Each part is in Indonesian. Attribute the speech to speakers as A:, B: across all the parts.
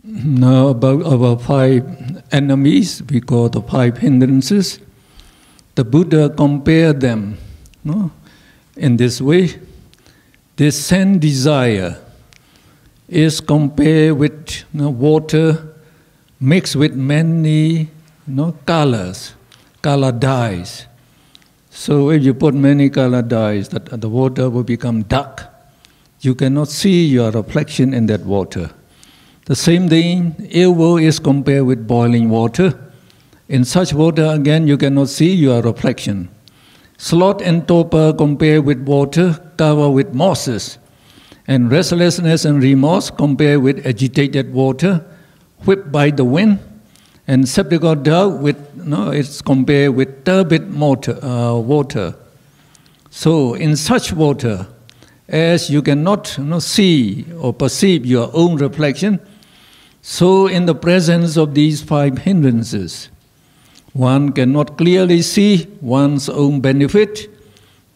A: Now about our 5 enemies, we call the 5 hindrances. The Buddha compared them, no, in this way. This sense desire is compared with water mixed with many colors, color dyes. So if you put many color dyes, the water will become dark. You cannot see your reflection in that water. The same thing, evil is compared with boiling water. In such water, again, you cannot see your reflection. Sloth and torpor compared with water covered with mosses. And restlessness and remorse compared with agitated water whipped by the wind. And skeptical doubt it's compared with turbid water. So in such water, as you cannot see or perceive your own reflection, so in the presence of these 5 hindrances, one cannot clearly see one's own benefit,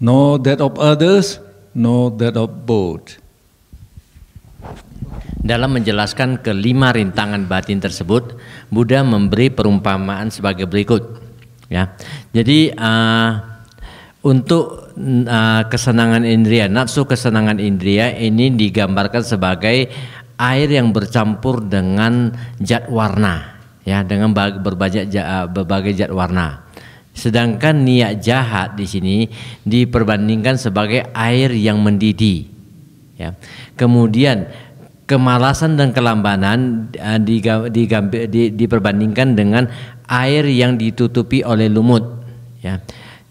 A: nor that of others, nor that of both.
B: Dalam menjelaskan kelima rintangan batin tersebut, Buddha memberi perumpamaan sebagai berikut. Ya, jadi untuk kesenangan indria, nafsu kesenangan indria ini digambarkan sebagai air yang bercampur dengan zat warna, ya, dengan berbagai zat warna. Sedangkan niat jahat di sini diperbandingkan sebagai air yang mendidih. Ya. Kemudian kemalasan dan kelambanan diperbandingkan dengan air yang ditutupi oleh lumut. Ya.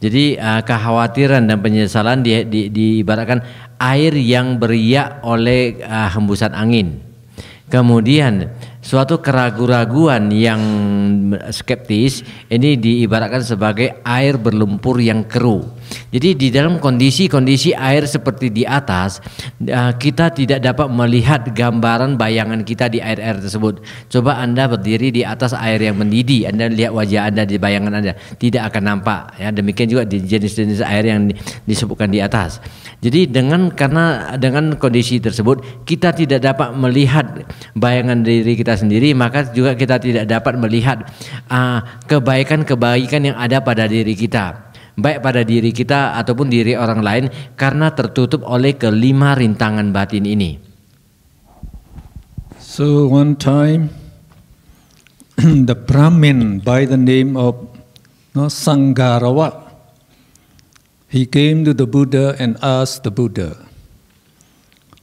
B: Jadi kekhawatiran dan penyesalan diibaratkan air yang beriak oleh hembusan angin. Kemudian suatu keraguan-raguan yang skeptis ini diibaratkan sebagai air berlumpur yang keruh. Jadi di dalam kondisi air seperti di atas, kita tidak dapat melihat gambaran bayangan kita di air tersebut. Coba Anda berdiri di atas air yang mendidih, Anda lihat wajah Anda di bayangan Anda, tidak akan nampak. Ya, demikian juga di jenis-jenis air yang disebutkan di atas. Jadi dengan kondisi tersebut kita tidak dapat melihat bayangan diri kita sendiri, maka juga kita tidak dapat melihat kebaikan-kebaikan yang ada pada diri kita, baik pada diri kita ataupun diri orang lain, karena tertutup oleh kelima rintangan batin ini.
A: So one time the Brahmin by the name of Sangharawa, he came to the Buddha and asked the Buddha,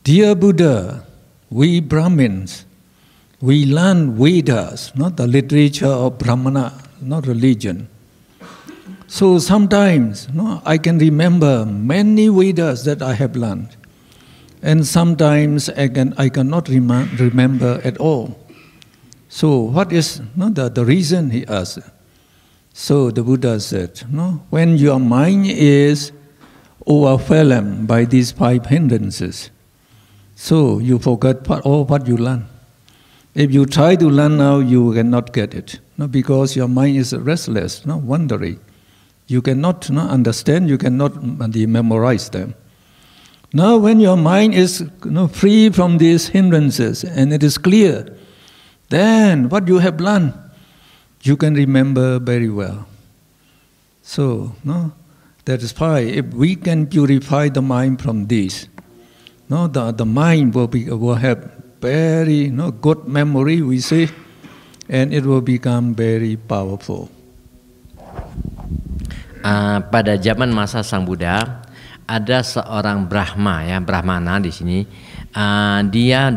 A: "Dear Buddha, we Brahmins, we learn Vedas, not the literature of Brahmana, not religion. So sometimes I can remember many Vedas that I have learned, and sometimes I cannot remember at all. So what is the reason?" he asked. So the Buddha said, when your mind is overwhelmed by these 5 hindrances, so you forget all what you learn. If you try to learn now, you cannot get it, because your mind is restless, wandering. You cannot understand, you cannot memorize them. Now when your mind is free from these hindrances and it is clear, then what you have learned, you can remember very well. So, that is why if we can purify the mind from this, the mind will have very good memory, we say, and it will become very powerful.
B: Pada zaman masa Sang Buddha, ada seorang Brahmana di sini. Dia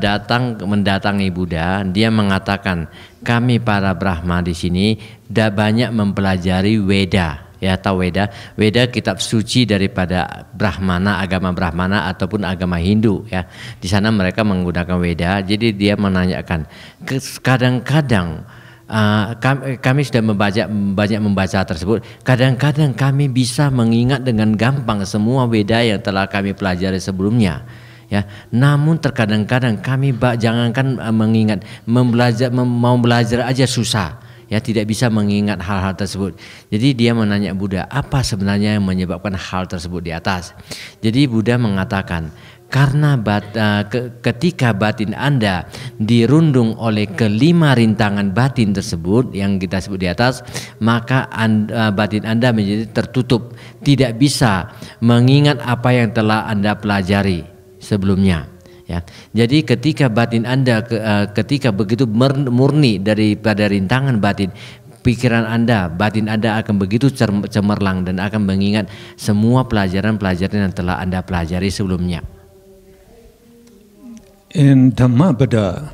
B: mendatangi Buddha. Dia mengatakan, kami para Brahma di sini banyak mempelajari Veda. Ya, tahu Veda? Veda kitab suci daripada Brahmana, agama Brahmana ataupun agama Hindu. Ya, di sana mereka menggunakan Veda. Jadi dia menanyakan, kadang-kadang kami sudah banyak membaca tersebut. Kadang-kadang kami bisa mengingat dengan gampang semua Veda yang telah kami pelajari sebelumnya. Ya, namun terkadang-kadang kami jangankan mengingat, mau belajar aja susah. Ya, tidak bisa mengingat hal-hal tersebut. Jadi dia menanya Buddha, apa sebenarnya yang menyebabkan hal tersebut di atas? Jadi Buddha mengatakan, Karena ketika batin Anda dirundung oleh kelima rintangan batin tersebut yang kita sebut di atas, maka batin Anda menjadi tertutup, tidak bisa mengingat apa yang telah Anda pelajari sebelumnya. Ya, jadi ketika batin Anda ketika begitu murni daripada rintangan batin, pikiran Anda, batin Anda akan begitu cemerlang dan akan mengingat semua pelajaran-pelajaran yang telah Anda pelajari sebelumnya.
A: In Dhammapada,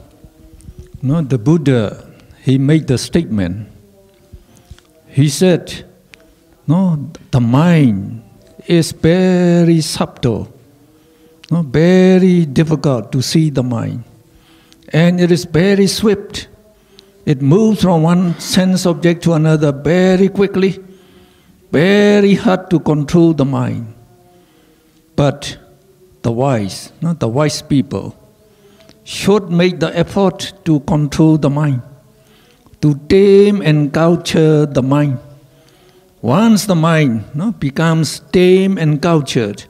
A: the Buddha, he made the statement. He said, the mind is very subtle, very difficult to see the mind, and it is very swift. It moves from one sense object to another very quickly, very hard to control the mind. But the wise people, should make the effort to control the mind, to tame and culture the mind. Once the mind becomes tame and cultured,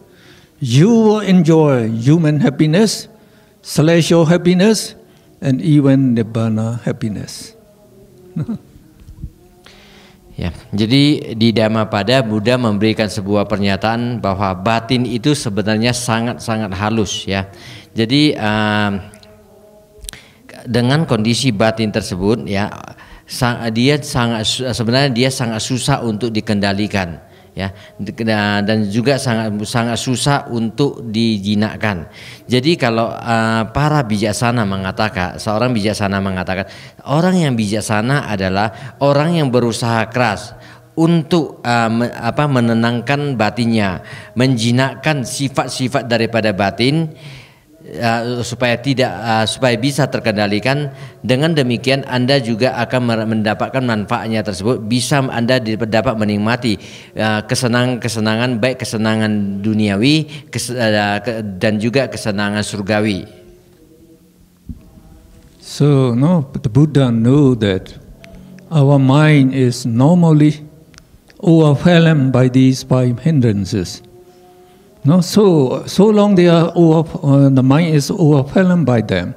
A: you will enjoy human happiness, celestial happiness, and even Nibbana happiness.
B: Ya, jadi di Dhammapada Buddha memberikan sebuah pernyataan bahwa batin itu sebenarnya sangat-sangat halus, ya. Jadi dengan kondisi batin tersebut, ya, sebenarnya dia sangat susah untuk dikendalikan, ya, dan juga sangat susah untuk dijinakkan. Jadi kalau seorang bijaksana mengatakan orang yang bijaksana adalah orang yang berusaha keras untuk menenangkan batinnya, menjinakkan sifat-sifat daripada batin, supaya bisa terkendalikan. Dengan demikian Anda juga akan mendapatkan manfaatnya tersebut, bisa Anda dapat menikmati kesenangan baik kesenangan duniawi dan juga kesenangan surgawi.
A: So the Buddha knew that our mind is normally overwhelmed by these 5 hindrances. So long the mind is overwhelmed by them,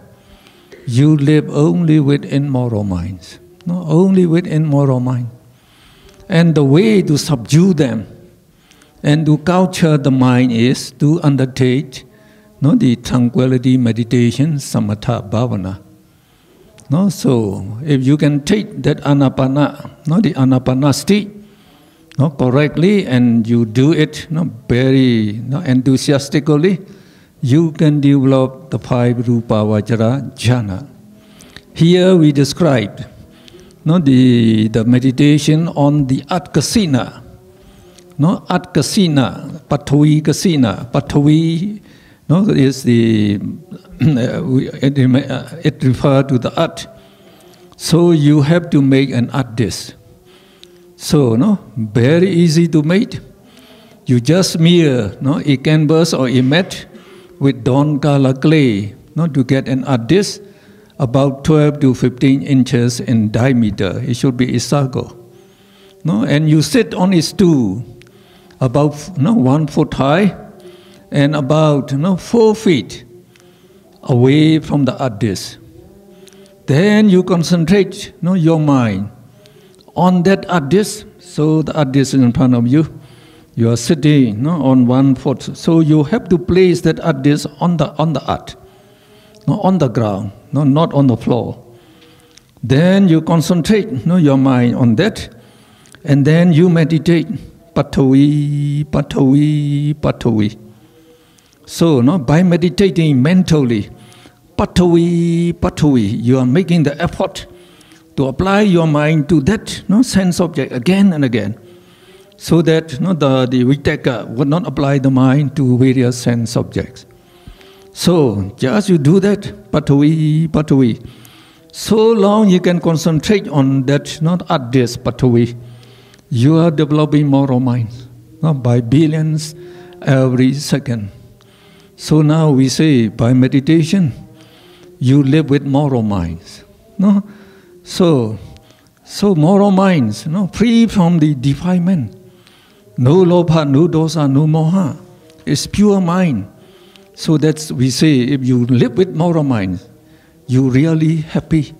A: you live only within moral minds, only within moral mind. And the way to subdue them and to culture the mind is to undertake the tranquility meditation, samatha bhavana. So if you can take that anapana, the anapana state, correctly, and you do it very enthusiastically, you can develop the 5 rupa vajra jhana. Here we described the meditation on the At-kasina. At-kasina, Patavi kasina. Patavi is it refers to the At. So you have to make an At dish. So, very easy to make. You just smear a canvas or a mat with dawn color clay to get an At dish about 12 to 15 inches in diameter. It should be a circle. And you sit on a stool about 1 foot high and about 4 feet away from the At dish. Then you concentrate your mind on that At dish. So the At dish is in front of you. You are sitting on 1 foot. So you have to place that At dish on the At, on the ground, not on the floor. Then you concentrate your mind on that, and then you meditate Patavi, Patavi, Patavi. So by meditating mentally Patavi, Patavi, you are making the effort to apply your mind to that sense object again and again, so that the Vitaka would not apply the mind to various sense objects. So just you do that, Patavi, Patavi. So long you can concentrate on that, not at this Patavi, you are developing moral minds by billions every second. So now we say by meditation, you live with moral minds. So moral minds, free from the defilement. No lobha, no dosa, no moha. It's pure mind. So that's we say, if you live with moral minds, you really happy.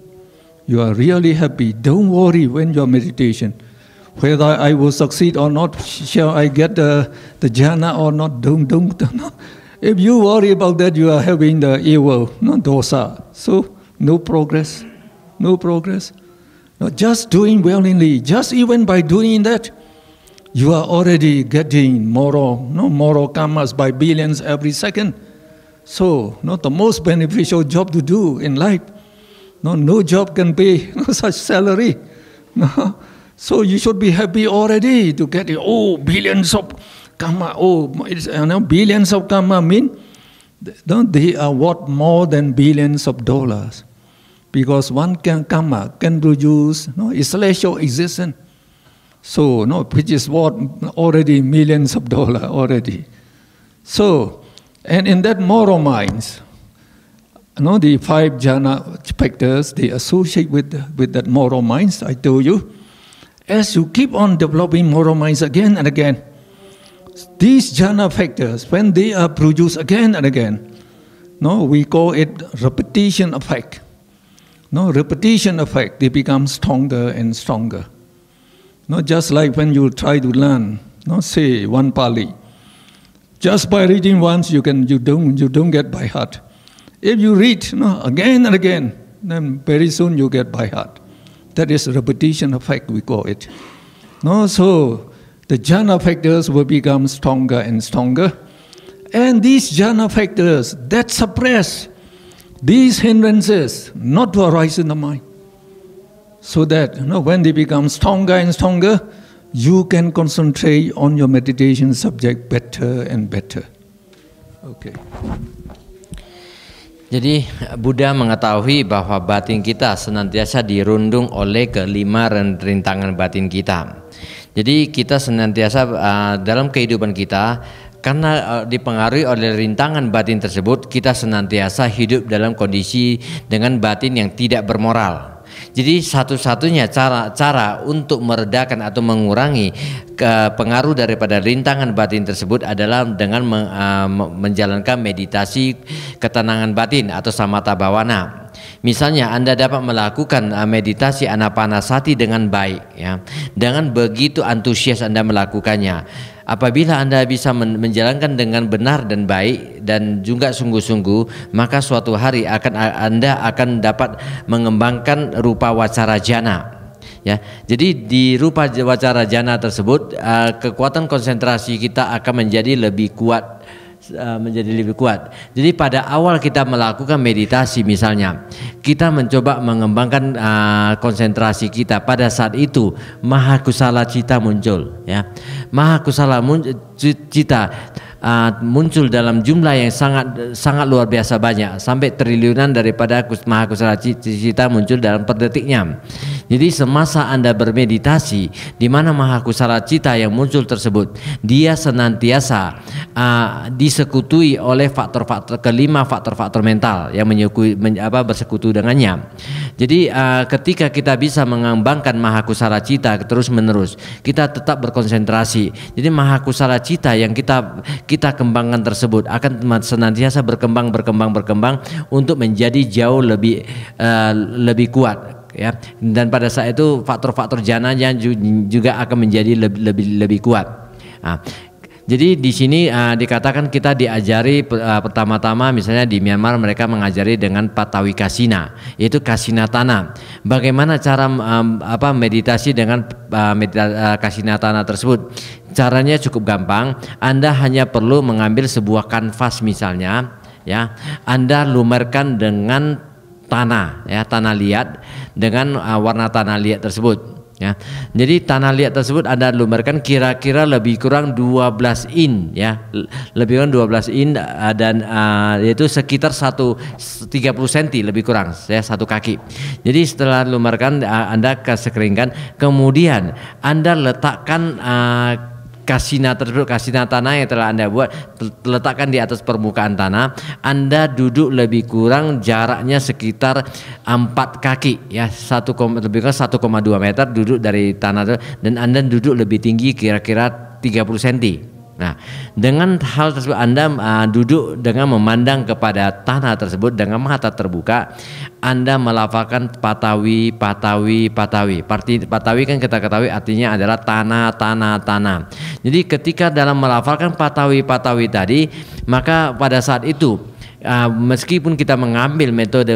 A: You are really happy. Don't worry when you are meditation, whether I will succeed or not, shall I get the jhana or not. Don't. If you worry about that, you are having the evil, not dosa. So no progress. No, just doing willingly. Just even by doing that, you are already getting moral karmas by billions every second. So, not the most beneficial job to do in life. No job can pay such salary. No. So you should be happy already to get it. Oh, billions of karma. Oh, billions of karma mean they are worth more than billions of dollars. Because one karma can produce a celestial existence. So, which is worth already millions of dollars already. So, and in that moral minds, the 5 jhana factors, they associate with that moral minds, I told you. As you keep on developing moral minds again and again, these jhana factors, when they are produced again and again, we call it repetition effect. Repetition effect, they become stronger and stronger. Just like when you try to learn, say one Pali. Just by reading once, you don't get by heart. If you read again and again, then very soon you get by heart. That is repetition effect, we call it. So the jhana factors will become stronger and stronger. And these jhana factors that suppress these hindrances not to arise in the mind. So that when they become stronger and stronger, you can concentrate on your meditation subject better and better. Okay.
B: Jadi Buddha mengetahui bahwa batin kita senantiasa dirundung oleh kelima rintangan batin kita. Jadi kita senantiasa dalam kehidupan kita, karena dipengaruhi oleh rintangan batin tersebut, kita senantiasa hidup dalam kondisi dengan batin yang tidak bermoral. Jadi satu-satunya cara untuk meredakan atau mengurangi pengaruh daripada rintangan batin tersebut adalah dengan menjalankan meditasi ketenangan batin atau samatha bhavana. Misalnya Anda dapat melakukan meditasi anapanasati dengan baik, ya. Dengan begitu antusias Anda melakukannya. Apabila Anda bisa menjalankan dengan benar dan baik dan juga sungguh-sungguh, maka suatu hari Anda akan dapat mengembangkan rupa wacara jana. Ya, jadi di rupa wacara jana tersebut kekuatan konsentrasi kita akan menjadi lebih kuat. Jadi pada awal kita melakukan meditasi misalnya, kita mencoba mengembangkan konsentrasi kita. Pada saat itu maha kusala cita muncul, ya. Maha kusala cita muncul dalam jumlah yang sangat luar biasa banyak, sampai triliunan daripada maha kusala cita muncul dalam per detiknya. Jadi semasa Anda bermeditasi, di mana maha kusala cita yang muncul tersebut, dia senantiasa disekutui oleh kelima faktor mental yang bersekutu dengannya. Jadi ketika kita bisa mengembangkan maha kusala cita terus menerus, kita tetap berkonsentrasi. Jadi maha kusala cita yang kita kembangkan tersebut akan senantiasa berkembang untuk menjadi jauh lebih kuat. Ya, dan pada saat itu faktor-faktor jananya juga akan menjadi lebih kuat. Jadi di sini dikatakan kita diajari pertama-tama, misalnya di Myanmar mereka mengajari dengan patawi kasina, yaitu kasinatana. Bagaimana cara meditasi dengan kasinatana tersebut? Caranya cukup gampang. Anda hanya perlu mengambil sebuah kanvas misalnya, ya. Anda lumerkan dengan tanah, ya, tanah liat dengan warna tanah liat tersebut, ya. Jadi tanah liat tersebut Anda lumerkan kira-kira lebih kurang 12 in, ya, lebih kurang 12 in, dan yaitu sekitar 30 cm lebih kurang, ya, satu kaki. Jadi setelah lumerkan Anda keringkan, kemudian Anda letakkan kasina tersebut, kasina tanah yang telah Anda buat, letakkan di atas permukaan tanah. Anda duduk lebih kurang jaraknya sekitar 4 kaki, ya, lebih kurang 1,2 meter duduk dari tanah, dan Anda duduk lebih tinggi kira-kira 30 cm. Nah, dengan hal tersebut Anda duduk dengan memandang kepada tanah tersebut dengan mata terbuka, Anda melafalkan patawi, patawi, patawi. Patawi kan kita ketahui artinya adalah tanah, tanah, tanah. Jadi ketika dalam melafalkan patawi, patawi tadi, maka pada saat itu meskipun kita mengambil metode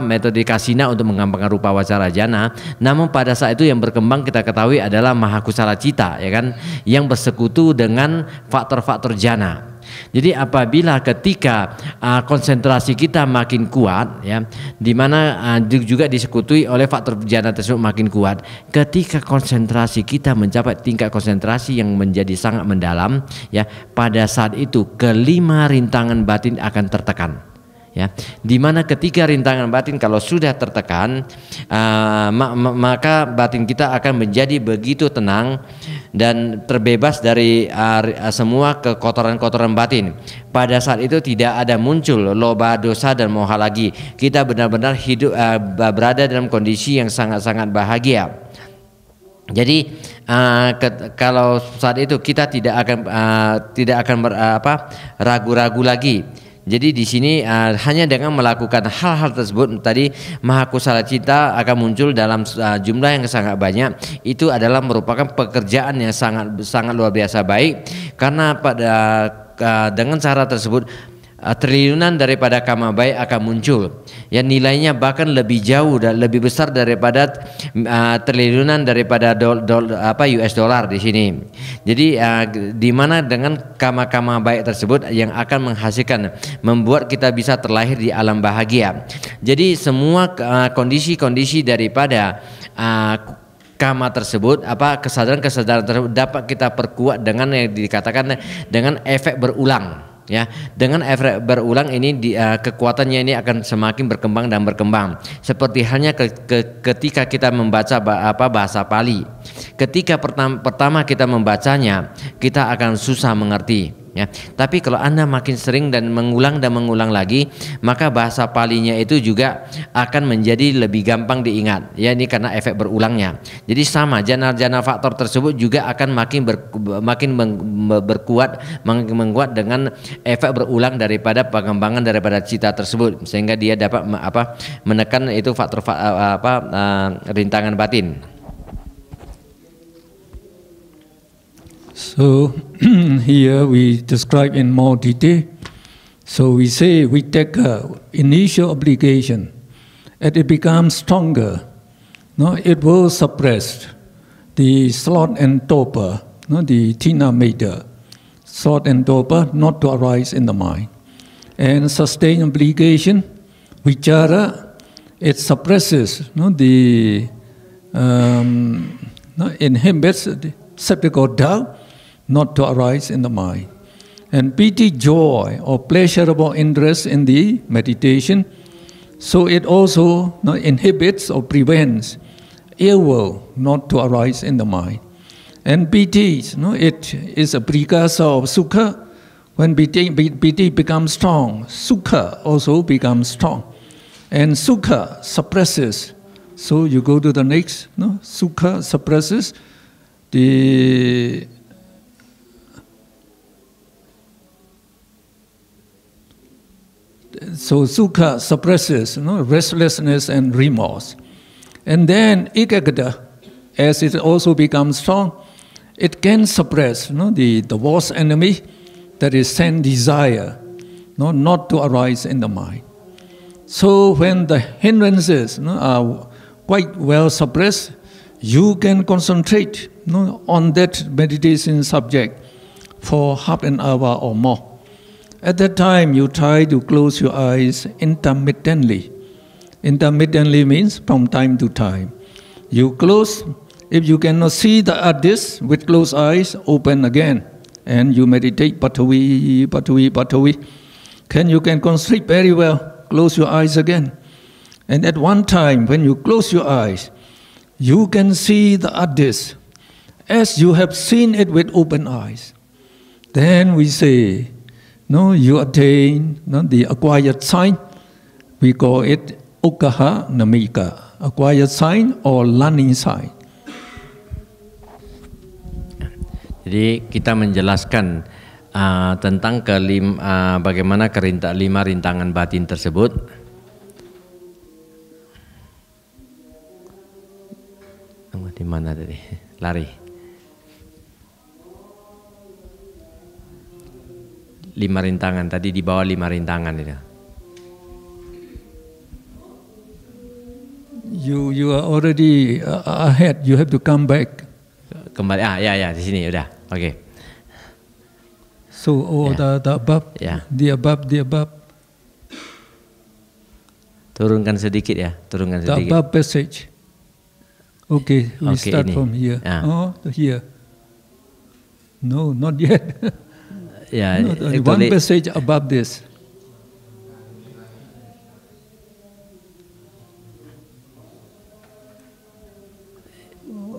B: metode kasina untuk mengembangkan rupa wacara jana, namun pada saat itu yang berkembang kita ketahui adalah mahakusala cita, ya kan, yang bersekutu dengan faktor-faktor jana. Jadi apabila ketika konsentrasi kita makin kuat, ya, di mana juga disekutui oleh faktor jana tersebut makin kuat, ketika konsentrasi kita mencapai tingkat konsentrasi yang menjadi sangat mendalam, ya, pada saat itu kelima rintangan batin akan tertekan. Ya, dimana ketika rintangan batin kalau sudah tertekan, maka batin kita akan menjadi begitu tenang dan terbebas dari semua kekotoran-kotoran batin. Pada saat itu tidak ada muncul loba, dosa dan moha lagi. Kita benar-benar hidup berada dalam kondisi yang sangat-sangat bahagia. Jadi kalau saat itu kita tidak akan ragu-ragu lagi. Jadi di sini hanya dengan melakukan hal-hal tersebut tadi, mahakusala cita akan muncul dalam jumlah yang sangat banyak. Itu adalah merupakan pekerjaan yang sangat luar biasa baik, karena dengan cara tersebut triliunan daripada kama baik akan muncul, ya, nilainya bahkan lebih jauh dan lebih besar daripada triliunan daripada US dollar di sini. Jadi di mana dengan kama-kama baik tersebut yang akan menghasilkan, membuat kita bisa terlahir di alam bahagia. Jadi semua kondisi-kondisi daripada kama tersebut, kesadaran tersebut dapat kita perkuat dengan yang dikatakan dengan efek berulang. Ya, dengan efek berulang ini kekuatannya ini akan semakin berkembang dan berkembang. Seperti halnya ketika kita membaca bahasa Pali. Ketika pertama kita membacanya, kita akan susah mengerti. Ya, tapi kalau Anda makin sering dan mengulang lagi, maka bahasa Palinya itu juga akan menjadi lebih gampang diingat. Ya, ini karena efek berulangnya. Jadi sama, jana-jana faktor tersebut juga akan makin berkuat, menguat dengan efek berulang daripada pengembangan daripada cita tersebut, sehingga dia dapat menekan itu faktor rintangan batin.
A: So here we describe in more detail. So we say we take initial obligation, and it becomes stronger. No, it will suppress the sloth and torpor, no, the tina meta, sloth and torpor not to arise in the mind, and sustain obligation, vichara, it suppresses, no, the inhibits the skeptical doubt not to arise in the mind. And piti, joy or pleasurable interest in the meditation, so it also inhibits or prevents ill will not to arise in the mind. And piti, it is a precursor of sukha. When piti becomes strong, sukha also becomes strong. And sukha suppresses. So you go to the next, sukha suppresses the sukha suppresses restlessness and remorse. And then ekagata, as it also becomes strong, it can suppress the worst enemy, that is sense desire, not to arise in the mind. So when the hindrances are quite well suppressed, you can concentrate on that meditation subject for half an hour or more. At that time, you try to close your eyes intermittently. Intermittently means from time to time. You close. If you cannot see the abyss with closed eyes, open again, and you meditate patavi, patavi, patavi. You can concentrate very well. Close your eyes again. And at one time, when you close your eyes, you can see the abyss as you have seen it with open eyes. Then we say, you attain the acquired sign. We call it Ukkaha Namika, acquired sign or learning sign.
B: Jadi kita menjelaskan tentang bagaimana 5 rintangan batin tersebut. Di mana tadi? Lari. 5 rintangan tadi, di bawah 5 rintangan itu.
A: You are already ahead. You have to come back.
B: Kembali. Ya di sini udah. Oke.
A: So the above, the above.
B: Turunkan sedikit ya, turunkan sedikit.
A: The above passage. Okay, we start from here. Here. No, not yet.
B: Yeah,
A: no, one passage above this.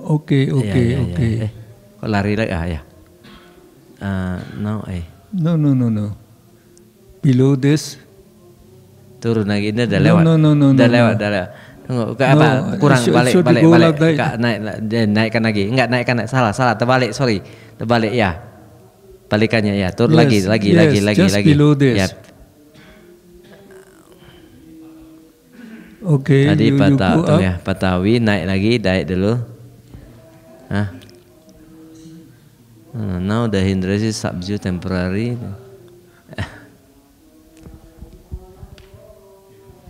A: Okay.
B: Kok lari lagi? No.
A: Below this.
B: Turun lagi, ini udah lewat.
A: No.
B: Udah lewat. Tunggu, kurang balik. Naikkan lagi. Enggak naikkan, salah, terbalik, sorry. Terbalik ya. Balikannya ya, turun lagi.
A: Below this.
B: Ya.
A: Okay,
B: tadi
A: you go up.
B: Patawi naik dulu. Now the hindrance is subdue temporary.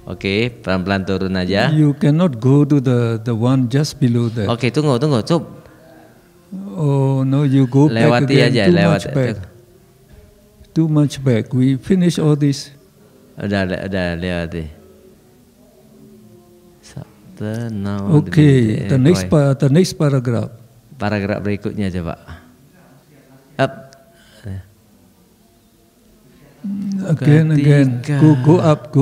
B: Oke, pelan-pelan turun aja.
A: You cannot go to the one just below that.
B: Oke, tunggu.
A: Oh no, you go
B: lewati
A: back again.
B: aja,
A: Too much back. We finish all this.
B: Udah lewati.
A: Okay, the next paragraph.
B: Paragraf berikutnya coba. Up.
A: Again. Go up.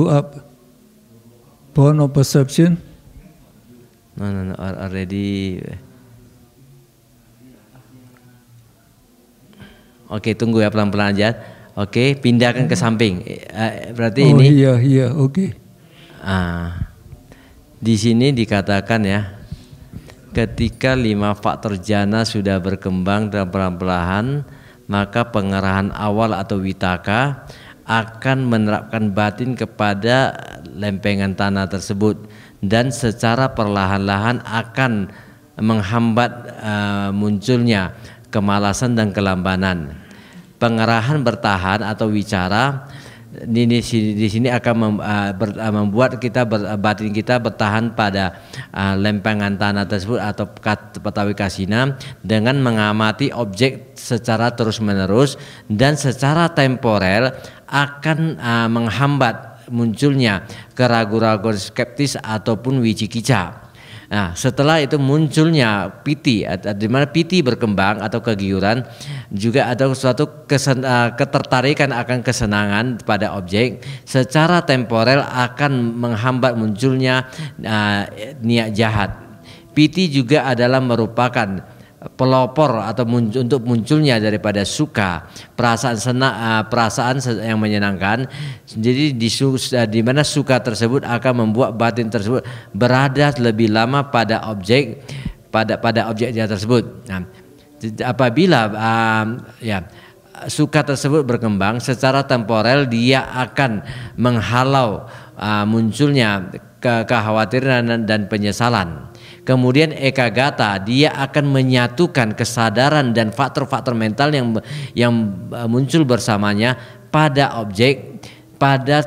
A: Born of perception.
B: No. Already. Oke, tunggu ya, pelan-pelan aja. Oke, pindahkan ke samping. Berarti ini.
A: Iya, oke.
B: Di sini dikatakan ya, ketika 5 faktor jana sudah berkembang dan perlahan-lahan, maka pengerahan awal atau vitaka akan menerapkan batin kepada lempengan tanah tersebut dan secara perlahan-lahan akan menghambat munculnya kemalasan dan kelambanan. Pengerahan bertahan atau wicara di sini akan membuat batin kita bertahan pada lempengan tanah tersebut atau patawi kasina dengan mengamati objek secara terus-menerus dan secara temporer akan menghambat munculnya keraguan-raguan skeptis ataupun wicikica. Nah, setelah itu munculnya piti, di mana piti berkembang atau kegiuran, juga ada suatu ketertarikan akan kesenangan pada objek, secara temporer akan menghambat munculnya niat jahat. Piti juga adalah merupakan pelopor atau untuk munculnya daripada suka, perasaan yang menyenangkan. Jadi di mana suka tersebut akan membuat batin tersebut berada lebih lama pada objek objeknya tersebut. Nah, apabila suka tersebut berkembang secara temporer, dia akan menghalau munculnya kekhawatiran dan penyesalan. Kemudian ekagata, dia akan menyatukan kesadaran dan faktor-faktor mental yang muncul bersamanya pada objek, pada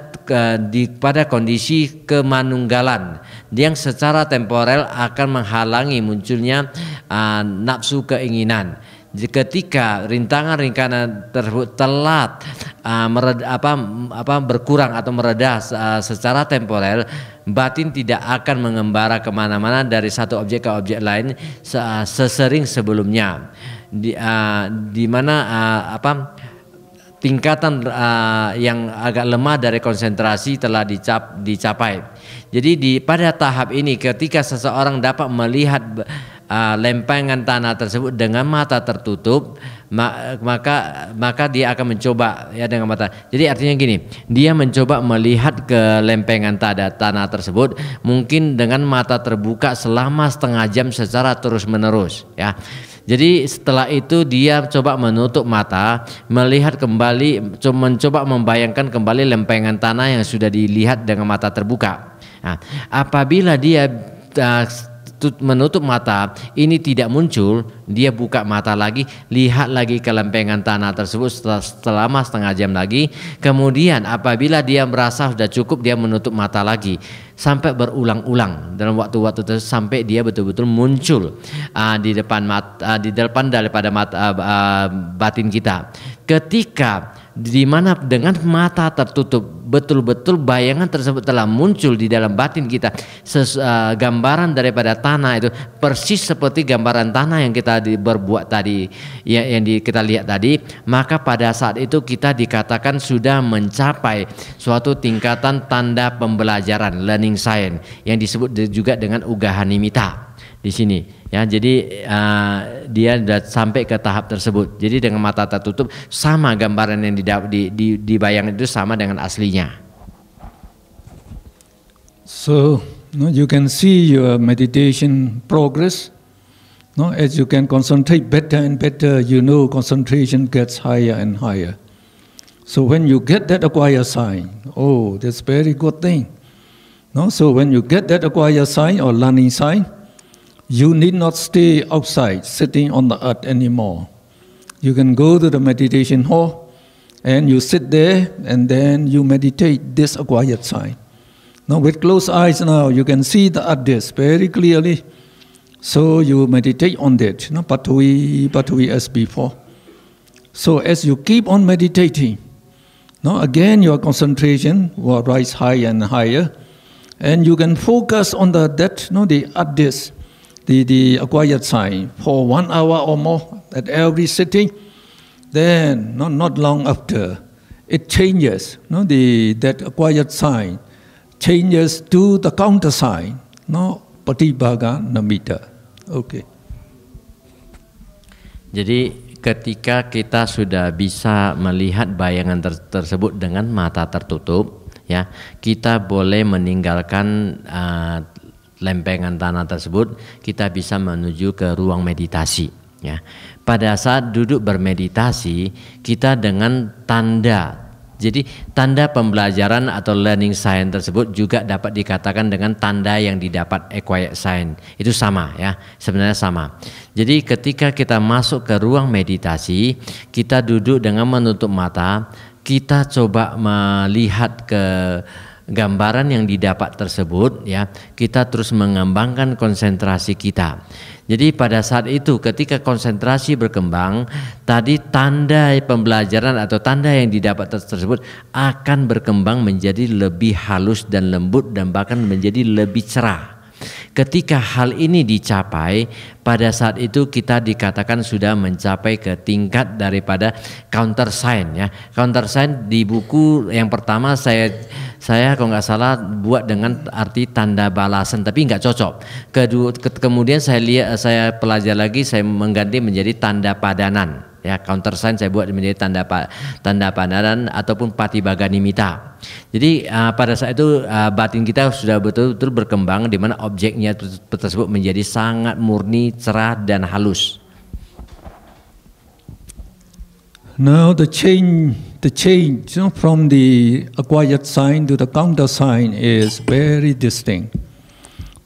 B: kondisi kemanunggalan yang secara temporer akan menghalangi munculnya nafsu keinginan. Ketika rintangan tersebut telat berkurang atau mereda secara temporer, batin tidak akan mengembara kemana-mana dari satu objek ke objek lain sesering sebelumnya. Di mana tingkatan yang agak lemah dari konsentrasi telah dicapai. Jadi pada tahap ini, ketika seseorang dapat melihat lempengan tanah tersebut dengan mata tertutup, maka dia akan mencoba ya dengan mata. Jadi artinya gini, dia mencoba melihat ke lempengan tanah tersebut mungkin dengan mata terbuka selama setengah jam secara terus menerus ya. Jadi setelah itu dia coba menutup mata, melihat kembali, mencoba membayangkan kembali lempengan tanah yang sudah dilihat dengan mata terbuka. Nah, apabila dia menutup mata, ini tidak muncul, dia buka mata lagi, lihat lagi ke lempengan tanah tersebut selama setengah jam lagi. Kemudian apabila dia merasa sudah cukup, dia menutup mata lagi sampai berulang-ulang dalam waktu-waktu tersebut sampai dia betul-betul muncul di depan daripada batin kita. Ketika di mana dengan mata tertutup betul-betul bayangan tersebut telah muncul di dalam batin kita, gambaran daripada tanah itu persis seperti gambaran tanah yang kita berbuat tadi, yang kita lihat tadi, maka pada saat itu kita dikatakan sudah mencapai suatu tingkatan tanda pembelajaran learning science yang disebut juga dengan ugahanimita di sini ya. Jadi dia sudah sampai ke tahap tersebut. Jadi dengan mata tertutup sama gambaran yang dibayang itu sama dengan aslinya.
A: So you can see your meditation progress. No, as you can concentrate better and better, you know concentration gets higher and higher. So when you get that acquired sign, oh, that's very good thing. No, so when you get that acquired sign or learning sign, you need not stay outside, sitting on the earth anymore. You can go to the meditation hall and you sit there and then you meditate this acquired sign. Now with closed eyes now, you can see the address very clearly. So you meditate on that, Patwi as before. So as you keep on meditating, now again your concentration will rise higher and higher. And you can focus on the address, the acquired sign for 1 hour or more at every sitting. Then not long after, it changes. That acquired sign changes to the counter sign, Patibhaga Namitta. Okay.
B: Jadi ketika kita sudah bisa melihat bayangan tersebut dengan mata tertutup, ya, kita boleh meninggalkan lempengan tanah tersebut, kita bisa menuju ke ruang meditasi. Ya, pada saat duduk bermeditasi, kita dengan tanda, jadi tanda pembelajaran atau learning science tersebut juga dapat dikatakan dengan tanda yang didapat acquired science. Itu sama ya, sebenarnya sama. Jadi ketika kita masuk ke ruang meditasi, kita duduk dengan menutup mata, kita coba melihat ke gambaran yang didapat tersebut ya, kita terus mengembangkan konsentrasi kita. Jadi pada saat itu ketika konsentrasi berkembang, tadi tanda pembelajaran atau tanda yang didapat tersebut akan berkembang menjadi lebih halus dan lembut dan bahkan menjadi lebih cerah. Ketika hal ini dicapai, pada saat itu kita dikatakan sudah mencapai ke tingkat daripada counter sign ya. Counter sign di buku yang pertama saya kalau nggak salah buat dengan arti tanda balasan, tapi nggak cocok. Kemudian saya pelajari lagi, saya mengganti menjadi tanda padanan. Ya, counter sign saya buat menjadi tanda padanan ataupun patibhaga nimitta. Jadi pada saat itu batin kita sudah betul-betul berkembang di mana objeknya tersebut menjadi sangat murni, cerah dan halus.
A: Now the change from the acquired sign to the counter sign is very distinct.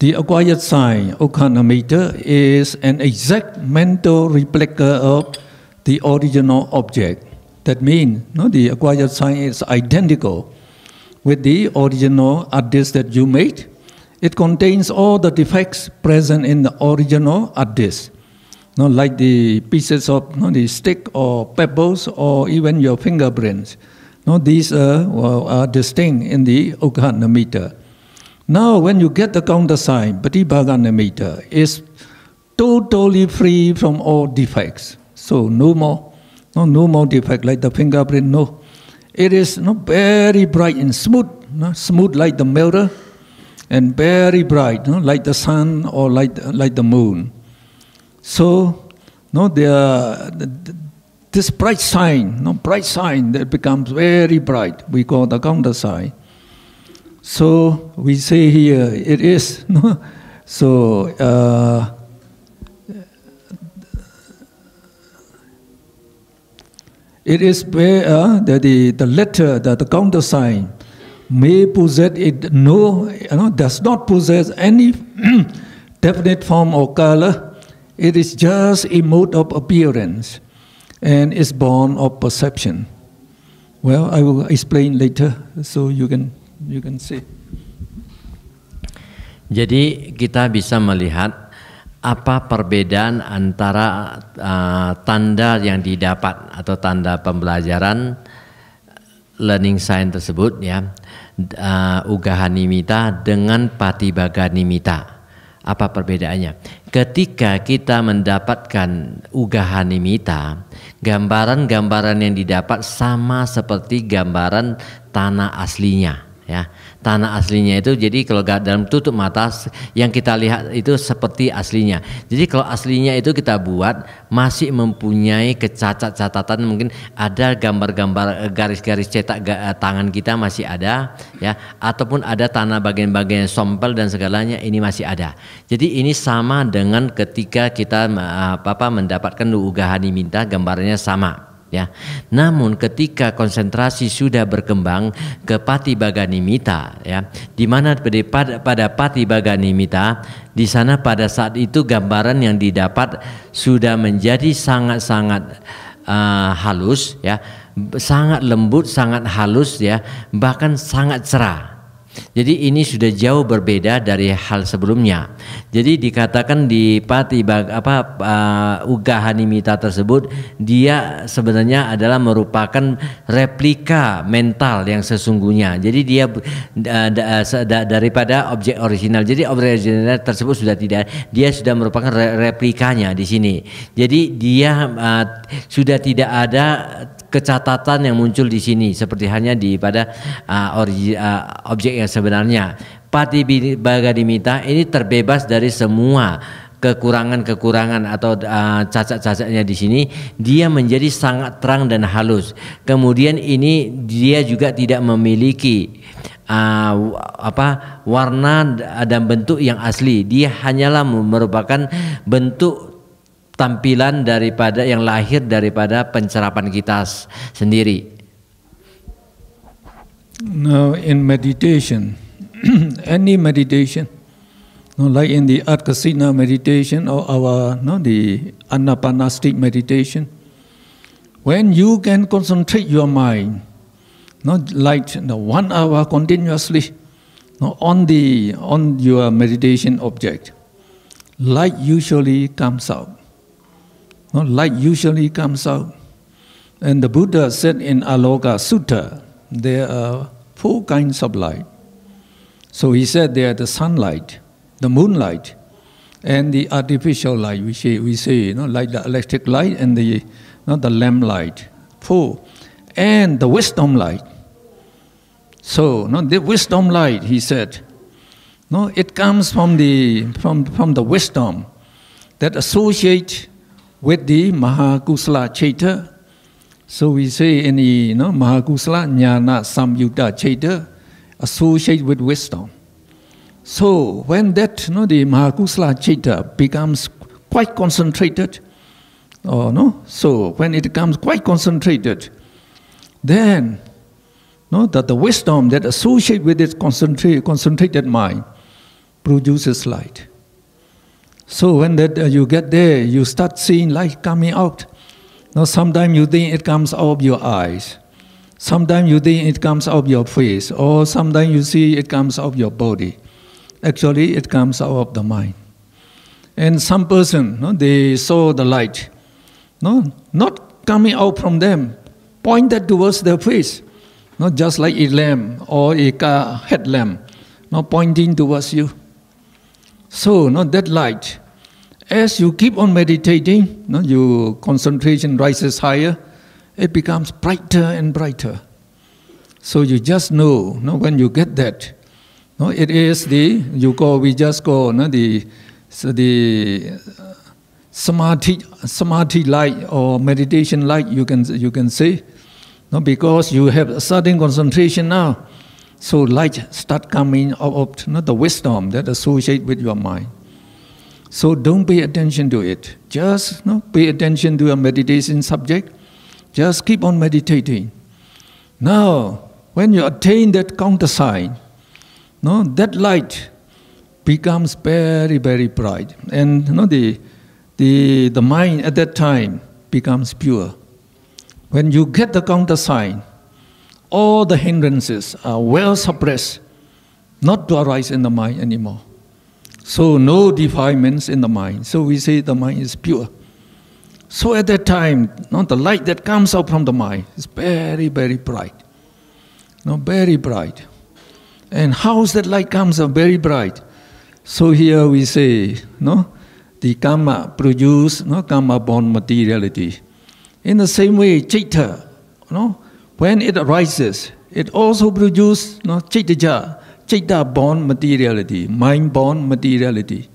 A: The acquired sign, Ukhanamitta, is an exact mental replica of the original object. That means the acquired sign is identical with the original address that you made. It contains all the defects present in the original address. Like the pieces of the stick or pebbles or even your fingerprints. These are distinct in the Ukhanamitta. Now when you get the counter sign, Patibhaga Nimitta is totally free from all defects. So no more defect like the fingerprint. No, it is very bright and smooth, smooth like the mirror, and very bright, like the sun or like the moon. So, this bright sign that becomes very bright, we call the counter sign. So we say here it is. So It is where the letter, the countersign, may possess it does not possess any definite form or color. It is just a mode of appearance, and is born of perception. Well, I will explain later, so you can see.
B: Jadi kita bisa melihat apa perbedaan antara tanda yang didapat atau tanda pembelajaran learning science tersebut, ya, Ugahanimita dengan Patibaganimita. Apa perbedaannya? Ketika kita mendapatkan Ugahanimita, gambaran-gambaran yang didapat sama seperti gambaran tanah aslinya. Ya, tanah aslinya itu, jadi kalau dalam tutup mata yang kita lihat itu seperti aslinya. Jadi kalau aslinya itu kita buat masih mempunyai catatan, mungkin ada gambar-gambar garis-garis cetak tangan kita masih ada, ya, ataupun ada tanah bagian-bagian sompel dan segalanya ini masih ada. Jadi ini sama dengan ketika kita mendapatkan Ugahanimita, gambarnya sama. Ya, namun ketika konsentrasi sudah berkembang ke Patibaganimita, ya, di mana pada Patibaganimita, di sana pada saat itu gambaran yang didapat sudah menjadi sangat-sangat halus, ya, sangat lembut, sangat halus, ya, bahkan sangat cerah. Jadi ini sudah jauh berbeda dari hal sebelumnya. Jadi dikatakan di Ugahanimita tersebut, dia sebenarnya adalah merupakan replika mental yang sesungguhnya. Jadi dia daripada objek original. Jadi objek original tersebut sudah tidak, dia sudah merupakan replikanya di sini. Jadi dia sudah tidak ada kecatatan yang muncul di sini seperti hanya pada objek yang sebenarnya. Patibaganimita ini terbebas dari semua kekurangan-kekurangan atau cacat-cacatnya di sini. Dia menjadi sangat terang dan halus. Kemudian ini dia juga tidak memiliki warna dan bentuk yang asli. Dia hanyalah merupakan bentuk tampilan daripada yang lahir daripada pencerapan kita sendiri.
A: Now in meditation, any meditation, like in the Atkasina meditation or the Anapanastic meditation, when you can concentrate your mind, like 1 hour continuously, on your meditation object, light usually comes out. Light usually comes out. And the Buddha said in Aloka Sutta, there are 4 kinds of light. So he said there are the sunlight, the moonlight, and the artificial light. We say like the electric light and the lamp light. 4. And the wisdom light. So the wisdom light, he said, it comes from the wisdom that associate with the Mahakusala Chaita. So we say in the Mahakusala Jnana Samyutta Chaita, associate with wisdom. So when that the Mahakusala Chaita becomes quite concentrated, so when it becomes quite concentrated, then that the wisdom that associate with its concentrated mind produces light. So when you get there, you start seeing light coming out. Sometimes you think it comes out of your eyes. Sometimes you think it comes out of your face. Or sometimes you see it comes out of your body. Actually, it comes out of the mind. And some person, they saw the light, not coming out from them, pointed towards their face, not just like a lamp or a car headlamp, pointing towards you. So, that light, as you keep on meditating, your concentration rises higher, it becomes brighter and brighter. So you just know, when you get that, it is we just call the samadhi light or meditation light, you can say, because you have a certain concentration now. So light start coming out of the wisdom that associate with your mind. So don't pay attention to it. Just pay attention to your meditation subject. Just keep on meditating. Now, when you attain that counter sign, no, that light becomes very, very bright. And the mind at that time becomes pure. When you get the counter sign, all the hindrances are well suppressed, not to arise in the mind anymore. So no defilements in the mind. So we say the mind is pure. So at that time, the light that comes out from the mind is very, very bright. Very bright. And how is that light comes out very bright? So here we say, the karma produce, karma-born materiality. In the same way, citta, when it arises, it also produces citta-born materiality, mind-born materiality.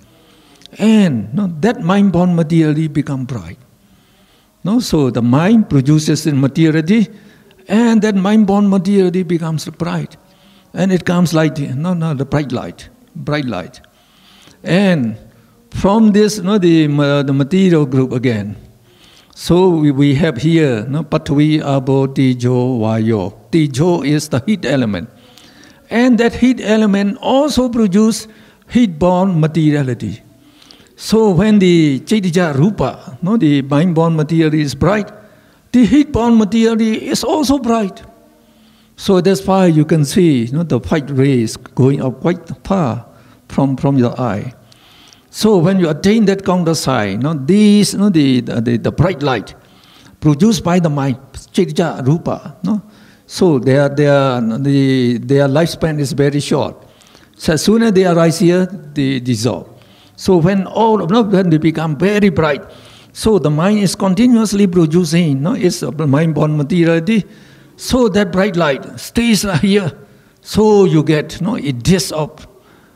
A: And that mind-born materiality becomes bright. So the mind produces the materiality, and that mind-born materiality becomes bright. And it comes like, the bright light. And from this, the material group again. So we have here, Pathavi, Abo, Tejo, Vayo. Tejo is the heat element. And that heat element also produces heat-born materiality. So when the Chaitija Rupa, the mind-born materiality is bright, the heat-born materiality is also bright. So that's why you can see the white rays going up quite far from your eye. So when you attain that counter sign, these, the bright light produced by the mind, Chaitija Rupa, so their lifespan is very short. So as soon as they arise here, they dissolve. So when when they become very bright, so the mind is continuously producing, its mind-born materiality. So that bright light stays here. So you get, it disks up,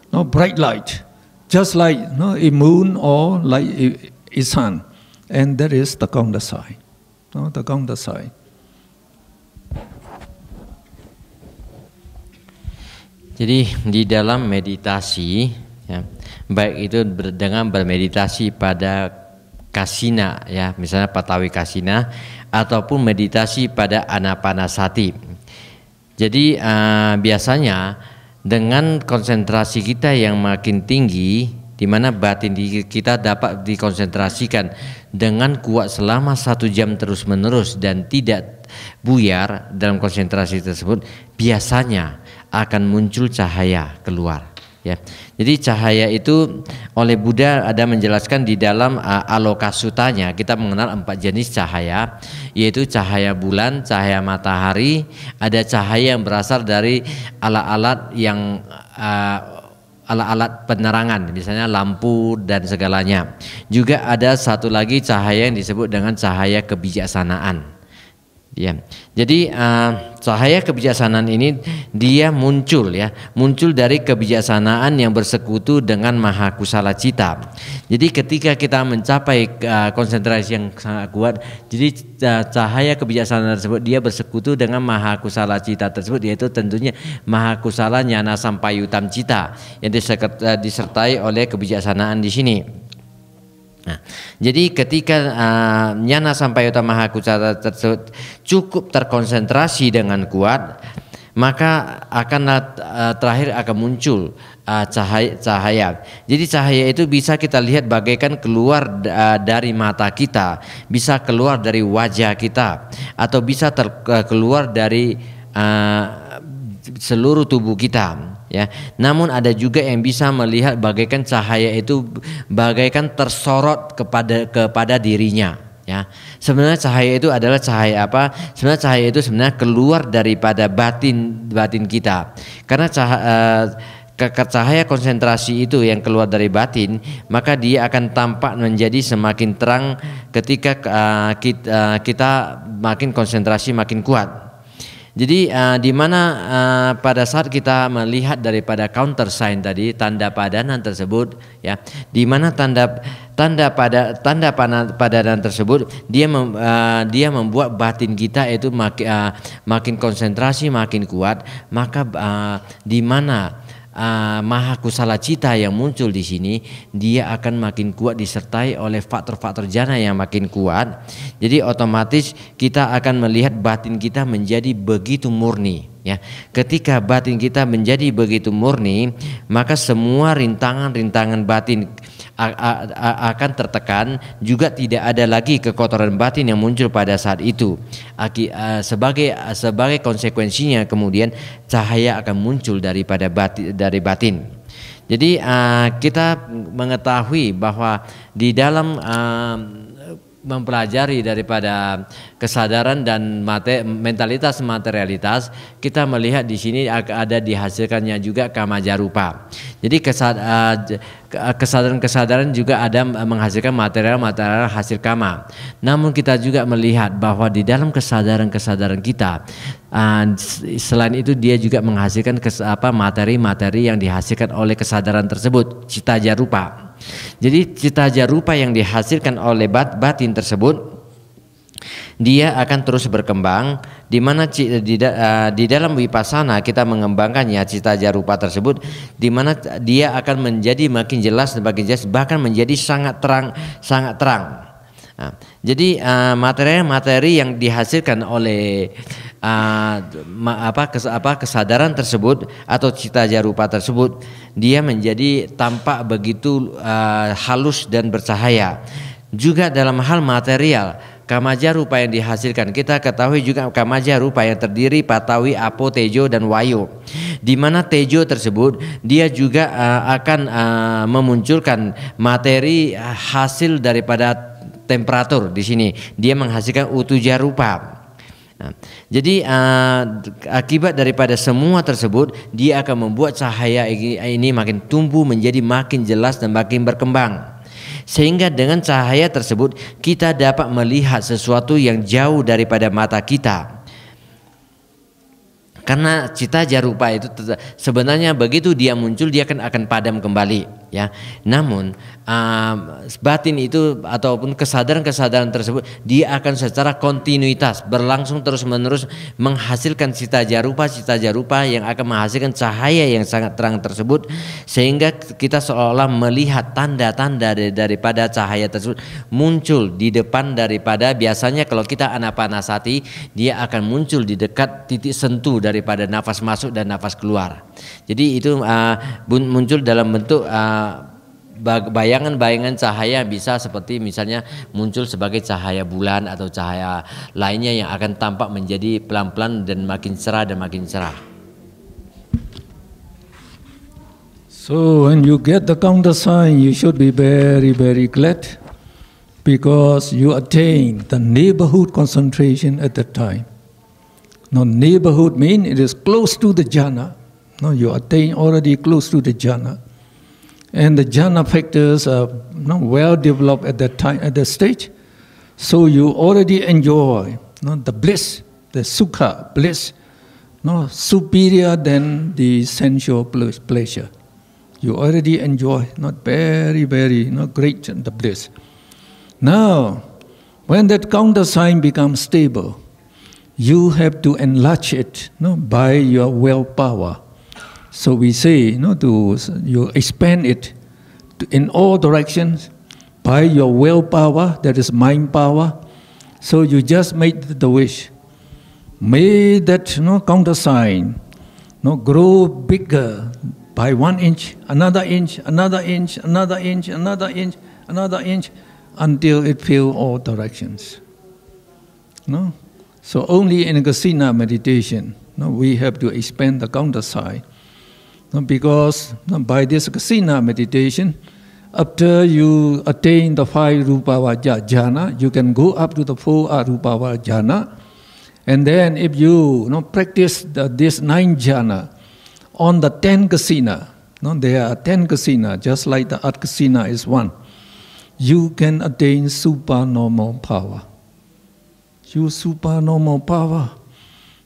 A: bright light, just like a moon or like a sun, and that is the counter sign. The counter sign.
B: Jadi di dalam meditasi, ya, baik itu dengan bermeditasi pada kasina, ya, misalnya Pathavi kasina, ataupun meditasi pada anapanasati. Jadi biasanya dengan konsentrasi kita yang makin tinggi, di mana batin kita dapat dikonsentrasikan dengan kuat selama 1 jam terus-menerus dan tidak buyar dalam konsentrasi tersebut, biasanya akan muncul cahaya keluar, ya. Jadi cahaya itu oleh Buddha ada menjelaskan di dalam Alokasutanya, kita mengenal 4 jenis cahaya, yaitu cahaya bulan, cahaya matahari, ada cahaya yang berasal dari alat-alat yang alat-alat penerangan, misalnya lampu dan segalanya. Juga ada satu lagi cahaya yang disebut dengan cahaya kebijaksanaan. Ya, jadi cahaya kebijaksanaan ini dia muncul, ya, muncul dari kebijaksanaan yang bersekutu dengan Maha Kusala Cita. Jadi ketika kita mencapai konsentrasi yang sangat kuat, jadi cahaya kebijaksanaan tersebut dia bersekutu dengan Maha Kusala Cita tersebut, yaitu tentunya Maha Kusala Nyana Sampayutam Cita yang disertai oleh kebijaksanaan di sini. Nah, jadi ketika Nyana Sampayuta Maha Kusala tersebut cukup terkonsentrasi dengan kuat, maka terakhir akan muncul cahaya. Jadi cahaya itu bisa kita lihat bagaikan keluar dari mata kita, bisa keluar dari wajah kita, atau bisa keluar dari seluruh tubuh kita. Ya, namun ada juga yang bisa melihat bagaikan cahaya itu bagaikan tersorot kepada dirinya. Ya, sebenarnya cahaya itu adalah cahaya apa? Sebenarnya cahaya itu sebenarnya keluar daripada batin kita. Karena cahaya konsentrasi itu yang keluar dari batin, maka dia akan tampak menjadi semakin terang ketika kita makin konsentrasi makin kuat. Jadi di mana pada saat kita melihat daripada counter sign tadi, tanda padanan tersebut, ya, di mana tanda padanan tersebut dia membuat batin kita itu makin konsentrasi makin kuat, maka di mana maha kusala cita yang muncul di sini, dia akan makin kuat disertai oleh faktor-faktor jana yang makin kuat. Jadi otomatis kita akan melihat batin kita menjadi begitu murni. Ya, ketika batin kita menjadi begitu murni, maka semua rintangan-rintangan batin akan tertekan, juga tidak ada lagi kekotoran batin yang muncul pada saat itu. Sebagai konsekuensinya kemudian cahaya akan muncul dari batin. Jadi kita mengetahui bahwa di dalam mempelajari daripada kesadaran dan mentalitas materialitas, kita melihat di sini ada dihasilkannya juga kamajarupa. Jadi kesadaran-kesadaran juga ada menghasilkan material hasil kama. Namun kita juga melihat bahwa di dalam kesadaran kita, selain itu dia juga menghasilkan materi-materi yang dihasilkan oleh kesadaran tersebut, cita jarupa. Jadi cita jarupa yang dihasilkan oleh batin tersebut, dia akan terus berkembang, di mana di dalam wipassana kita mengembangkannya cita jarupa tersebut, di mana dia akan menjadi makin jelas dan makin jelas, bahkan menjadi sangat terang. Nah, jadi materi yang dihasilkan oleh kesadaran tersebut atau cita jarupa tersebut, dia menjadi tampak begitu halus dan bercahaya. Juga dalam hal material, kamajarupa yang dihasilkan, kita ketahui juga kamajarupa yang terdiri patawi, apo, tejo dan wayo. Di mana tejo tersebut dia juga akan memunculkan materi hasil daripada temperatur. Di sini dia menghasilkan utujarupa. Nah, jadi akibat daripada semua tersebut, dia akan membuat cahaya ini makin tumbuh menjadi makin jelas dan makin berkembang. Sehingga dengan cahaya tersebut kita dapat melihat sesuatu yang jauh daripada mata kita. Karena cita jarupa itu sebenarnya begitu dia muncul, dia akan padam kembali, ya. Namun batin itu ataupun kesadaran tersebut, dia akan secara kontinuitas berlangsung terus-menerus menghasilkan cita jarupa yang akan menghasilkan cahaya yang sangat terang tersebut, sehingga kita seolah melihat tanda-tanda daripada cahaya tersebut muncul di depan daripada, biasanya kalau kita anapanasati, dia akan muncul di dekat titik sentuh daripada nafas masuk dan nafas keluar. Jadi itu muncul dalam bentuk bayangan-bayangan cahaya, bisa seperti misalnya muncul sebagai cahaya bulan atau cahaya lainnya yang akan tampak menjadi pelan-pelan dan makin cerah dan makin cerah.
A: So when you get the counter sign, you should be very, very glad, because you attain the neighborhood concentration at that time. Now, neighborhood means it is close to the jhana. Now, you attain already close to the jhana. And the jhana factors are well developed at that time, at that stage. So you already enjoy the bliss, the sukha, bliss, superior than the sensual pleasure. You already enjoy, very, very great the bliss. Now, when that counter sign becomes stable, you have to enlarge it by your willpower. So we say, you expand it in all directions by your willpower, that is mind power. So you just made the wish. May that counter sign grow bigger by 1 inch, another inch, another inch, another inch, another inch, another inch, until it fills all directions. So only in Kasina meditation, we have to expand the counter sign. Because by this Kasina meditation, after you attain the 5 Rupava jhana, you can go up to the 4 Arupava jhana. And then if you practice this 9 jhana on the 10 Kasina, there are 10 Kasina, just like the Art Kasina is 1, you can attain supernormal power. You supernormal power.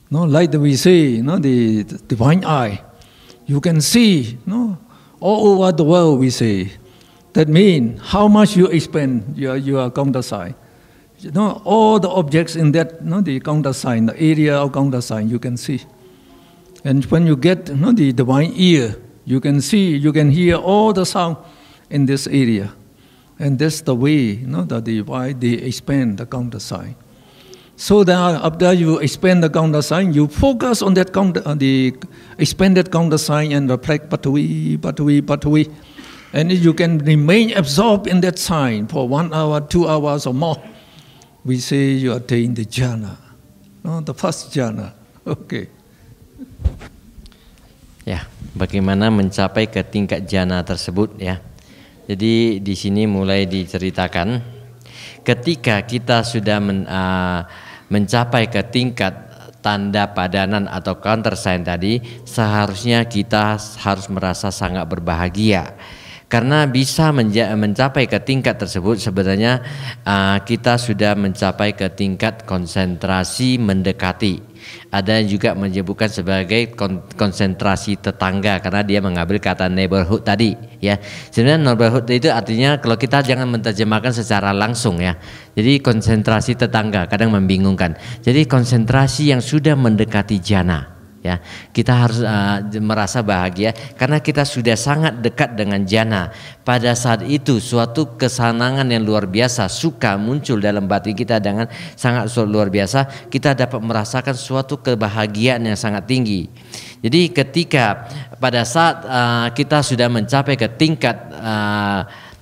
A: Like we say, the divine eye. You can see, all over the world we say. That means how much you expand your counter sign. All the objects in that, the counter sign, the area of counter sign, you can see. And when you get the divine ear, You can see, you can hear all the sound in this area. And that's the way, why they expand the counter sign. So that after you expand the counter sign, you focus on that the expanded counter sign and reflect patui, patui, patui. And you can remain absorbed in that sign for 1 hour, 2 hours or more. We say you attain the jhana, the first jhana. Okay.
B: Ya, bagaimana mencapai ke tingkat jhana tersebut ya. Jadi di sini mulai diceritakan ketika kita sudah mencapai ke tingkat tanda padanan atau counter sign tadi, seharusnya kita harus merasa sangat berbahagia. Karena bisa mencapai ke tingkat tersebut sebenarnya kita sudah mencapai ke tingkat konsentrasi mendekati. Ada juga menyebutkan sebagai konsentrasi tetangga karena dia mengambil kata neighborhood tadi ya. Sebenarnya neighborhood itu artinya kalau kita jangan menerjemahkan secara langsung ya. Jadi konsentrasi tetangga kadang membingungkan. Jadi konsentrasi yang sudah mendekati jhana. Ya, kita harus merasa bahagia karena kita sudah sangat dekat dengan jhana. Pada saat itu suatu kesenangan yang luar biasa, suka muncul dalam batin kita dengan sangat luar biasa. Kita dapat merasakan suatu kebahagiaan yang sangat tinggi. Jadi ketika pada saat kita sudah mencapai ke tingkat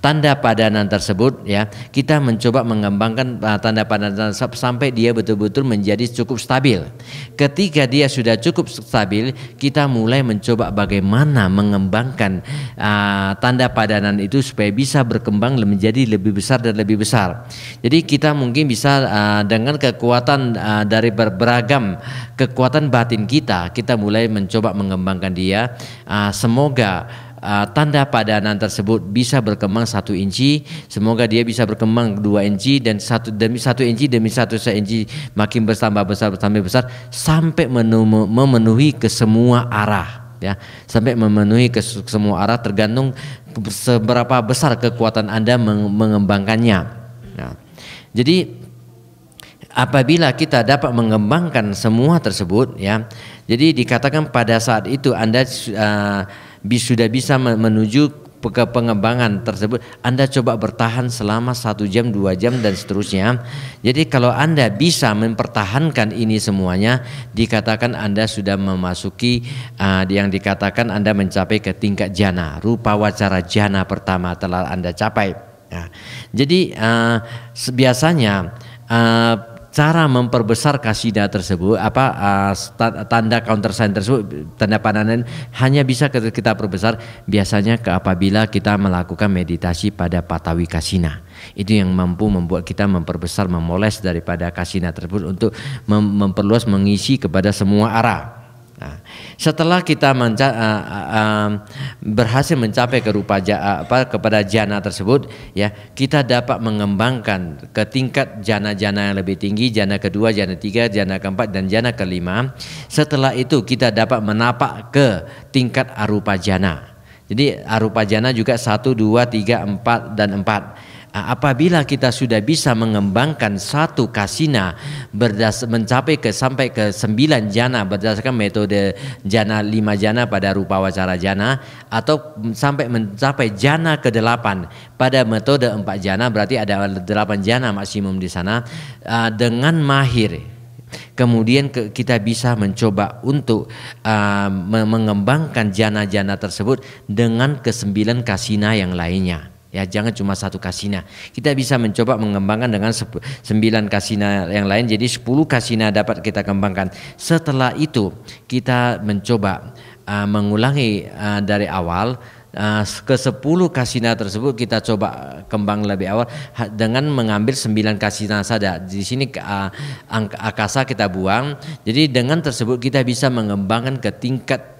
B: tanda padanan tersebut ya, kita mencoba mengembangkan tanda padanan sampai dia betul-betul menjadi cukup stabil. Ketika dia sudah cukup stabil, kita mulai mencoba bagaimana mengembangkan tanda padanan itu supaya bisa berkembang menjadi lebih besar dan lebih besar. Jadi kita mungkin bisa dengan kekuatan dari beragam kekuatan batin kita mulai mencoba mengembangkan dia. Semoga tanda padanan tersebut bisa berkembang 1 inci, semoga dia bisa berkembang 2 inci dan 1 inci demi 1 inci makin bertambah besar sampai memenuhi ke semua arah ya, sampai memenuhi ke semua arah tergantung seberapa besar kekuatan Anda mengembangkannya. Nah, jadi apabila kita dapat mengembangkan semua tersebut ya, jadi dikatakan pada saat itu Anda sudah bisa menuju ke pengembangan tersebut. Anda coba bertahan selama 1 jam, 2 jam dan seterusnya. Jadi kalau Anda bisa mempertahankan ini semuanya, dikatakan Anda sudah memasuki yang dikatakan Anda mencapai ke tingkat jhana. Rupa wacara jhana pertama telah Anda capai. Nah, jadi biasanya cara memperbesar kasida tersebut tanda counter sign tersebut, tanda padanan hanya bisa kita perbesar biasanya apabila kita melakukan meditasi pada patawi kasina. Itu yang mampu membuat kita memperbesar, memoles daripada kasina tersebut untuk memperluas, mengisi kepada semua arah. Nah, setelah kita berhasil mencapai ke rupa kepada jhana tersebut ya, kita dapat mengembangkan ke tingkat jhana-jhana yang lebih tinggi, jhana kedua, jhana tiga, jhana keempat dan jhana kelima. Setelah itu kita dapat menapak ke tingkat arupa jhana. Jadi arupa jhana juga 1, 2, 3, 4 dan 4. Apabila kita sudah bisa mengembangkan satu kasina mencapai sampai ke 9 jhana berdasarkan metode jhana 5 jhana pada rupa wacara jhana, atau sampai mencapai jhana ke-8 pada metode 4 jhana, berarti ada 8 jhana maksimum di sana. Dengan mahir kemudian kita bisa mencoba untuk mengembangkan jhana-jhana tersebut dengan ke-9 kasina yang lainnya. Ya, jangan cuma 1 kasina. Kita bisa mencoba mengembangkan dengan 9 kasina yang lain. Jadi 10 kasina dapat kita kembangkan. Setelah itu kita mencoba mengulangi dari awal. Ke 10 kasina tersebut kita coba kembang lebih awal dengan mengambil 9 kasina saja. Di sini akasa kita buang. Jadi dengan tersebut kita bisa mengembangkan ke tingkat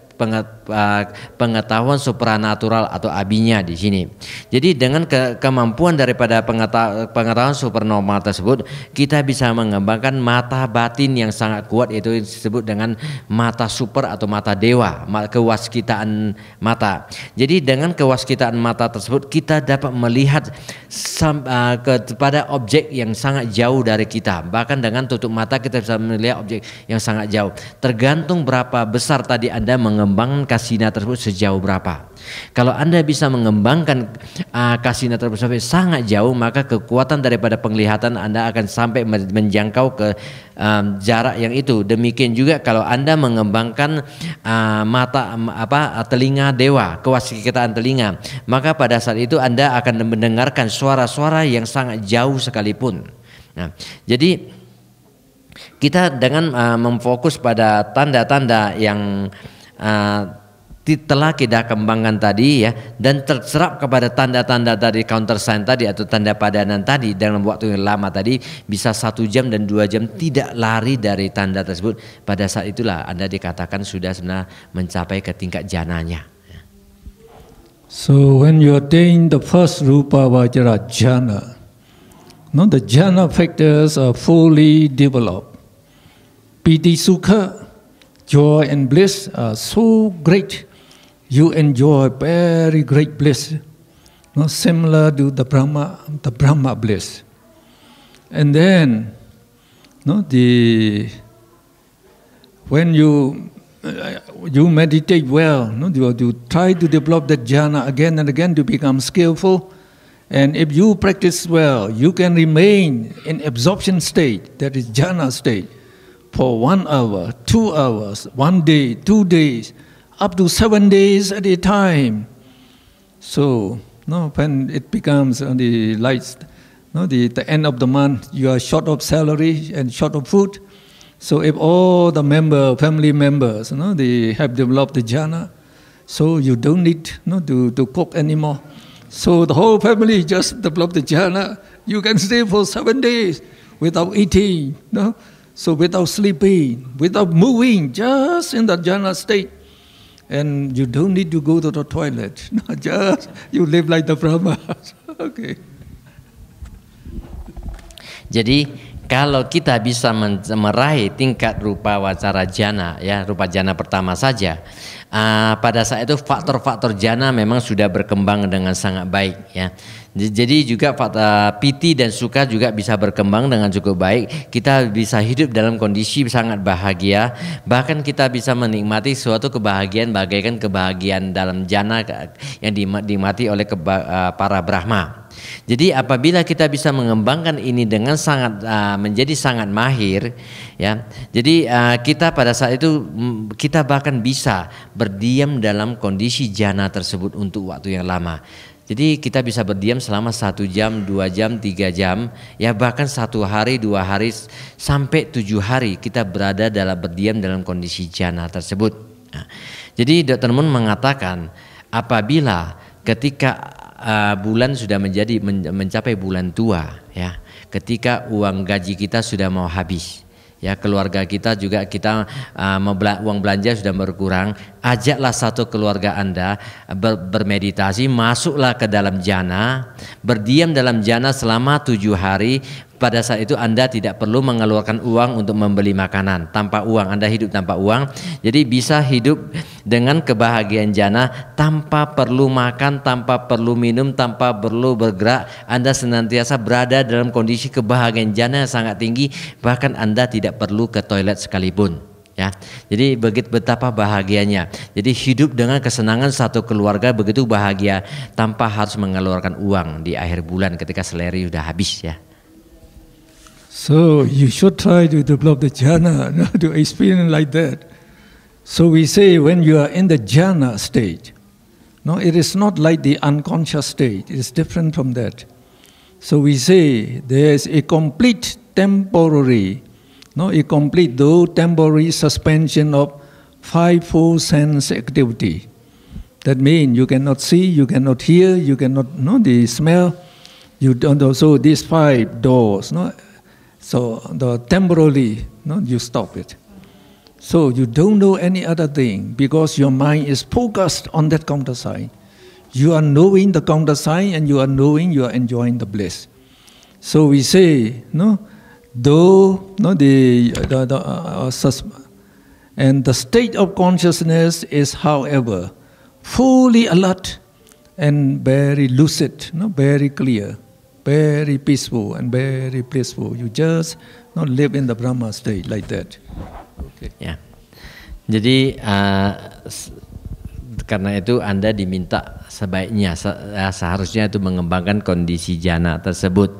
B: pengetahuan supranatural atau abinya di sini. Jadi dengan kemampuan daripada pengetahuan supernormal tersebut, kita bisa mengembangkan mata batin yang sangat kuat, itu disebut dengan mata super atau mata dewa, kewaskitaan mata. Jadi dengan kewaskitaan mata tersebut kita dapat melihat kepada objek yang sangat jauh dari kita. Bahkan dengan tutup mata kita bisa melihat objek yang sangat jauh. Tergantung berapa besar tadi Anda mengembangkan kasina tersebut sejauh berapa. Kalau Anda bisa mengembangkan kasina tersebut sampai sangat jauh, maka kekuatan daripada penglihatan Anda akan sampai menjangkau ke jarak yang itu. Demikian juga kalau Anda mengembangkan telinga dewa, kewaskitaan telinga, maka pada saat itu Anda akan mendengarkan suara-suara yang sangat jauh sekalipun. Nah, jadi kita dengan memfokus pada tanda-tanda yang telah kita kembangkan tadi ya, dan terserap kepada tanda-tanda dari counter sign tadi atau tanda padanan tadi dalam waktu yang lama tadi, bisa 1 jam dan 2 jam tidak lari dari tanda tersebut, pada saat itulah Anda dikatakan sudah sebenarnya mencapai ke tingkat jananya.
A: So when you attain the first rupa vajra jhana, the jhana factors are fully developed. Piti sukha, joy and bliss are so great. You enjoy very great bliss, similar to the Brahma bliss. And then, when you meditate well, you try to develop that jhana again and again to become skillful. And if you practice well, you can remain in absorption state, that is jhana state, for 1 hour, 2 hours, 1 day, 2 days, up to 7 days at a time. So, when it becomes the end of the month, you are short of salary and short of food. So if all the family members, they have developed the jhana, so you don't need to cook anymore. So the whole family just develop the jhana. You can stay for 7 days without eating, so without sleeping, without moving, just in the jhana state. And you don't need to go to the toilet. Just you live like the Brahma. Okay.
B: Jadi kalau kita bisa meraih tingkat rupa wacara jhana, ya rupa jhana pertama saja, pada saat itu faktor-faktor jhana memang sudah berkembang dengan sangat baik, ya. Jadi juga piti dan sukha juga bisa berkembang dengan cukup baik. Kita bisa hidup dalam kondisi sangat bahagia. Bahkan kita bisa menikmati suatu kebahagiaan bagaikan kebahagiaan dalam jhana yang dinikmati oleh para Brahma. Jadi apabila kita bisa mengembangkan ini dengan sangat menjadi sangat mahir, ya. Jadi kita pada saat itu kita bahkan bisa berdiam dalam kondisi jhana tersebut untuk waktu yang lama. Jadi kita bisa berdiam selama 1 jam, 2 jam, 3 jam, ya bahkan 1 hari, 2 hari, sampai 7 hari kita berdiam dalam kondisi jhana tersebut. Nah, jadi Dr. Moon mengatakan apabila ketika bulan sudah mencapai bulan tua, ya, ketika uang gaji kita sudah mau habis, ya, keluarga kita juga uang belanja sudah berkurang, ajaklah satu keluarga Anda bermeditasi, masuklah ke dalam jhana, berdiam dalam jhana selama 7 hari. Pada saat itu Anda tidak perlu mengeluarkan uang untuk membeli makanan. Tanpa uang, Anda hidup tanpa uang. Jadi bisa hidup dengan kebahagiaan jhana tanpa perlu makan, tanpa perlu minum, tanpa perlu bergerak. Anda senantiasa berada dalam kondisi kebahagiaan jhana yang sangat tinggi. Bahkan Anda tidak perlu ke toilet sekalipun, ya. Jadi begitu betapa bahagianya. Jadi hidup dengan kesenangan satu keluarga begitu bahagia tanpa harus mengeluarkan uang di akhir bulan ketika seleri sudah habis, ya.
A: So you should try to develop the jhana, to experience like that. So we say when you are in the jhana state, it is not like the unconscious state. It is different from that. So we say there is a complete temporary suspension of 5-4 sense activity. That means you cannot see, you cannot hear, you cannot smell. You don't also these 5 doors. So temporarily, you stop it. So you don't know any other thing because your mind is focused on that counter sign. You are knowing the counter sign and you are knowing you are enjoying the bliss. So we say, and the state of consciousness is, however, fully alert and very lucid, very clear, very peaceful and very blissful. You just live in the Brahma state like that. Okay.
B: Ya. Jadi Karena itu Anda diminta sebaiknya seharusnya itu mengembangkan kondisi jana tersebut.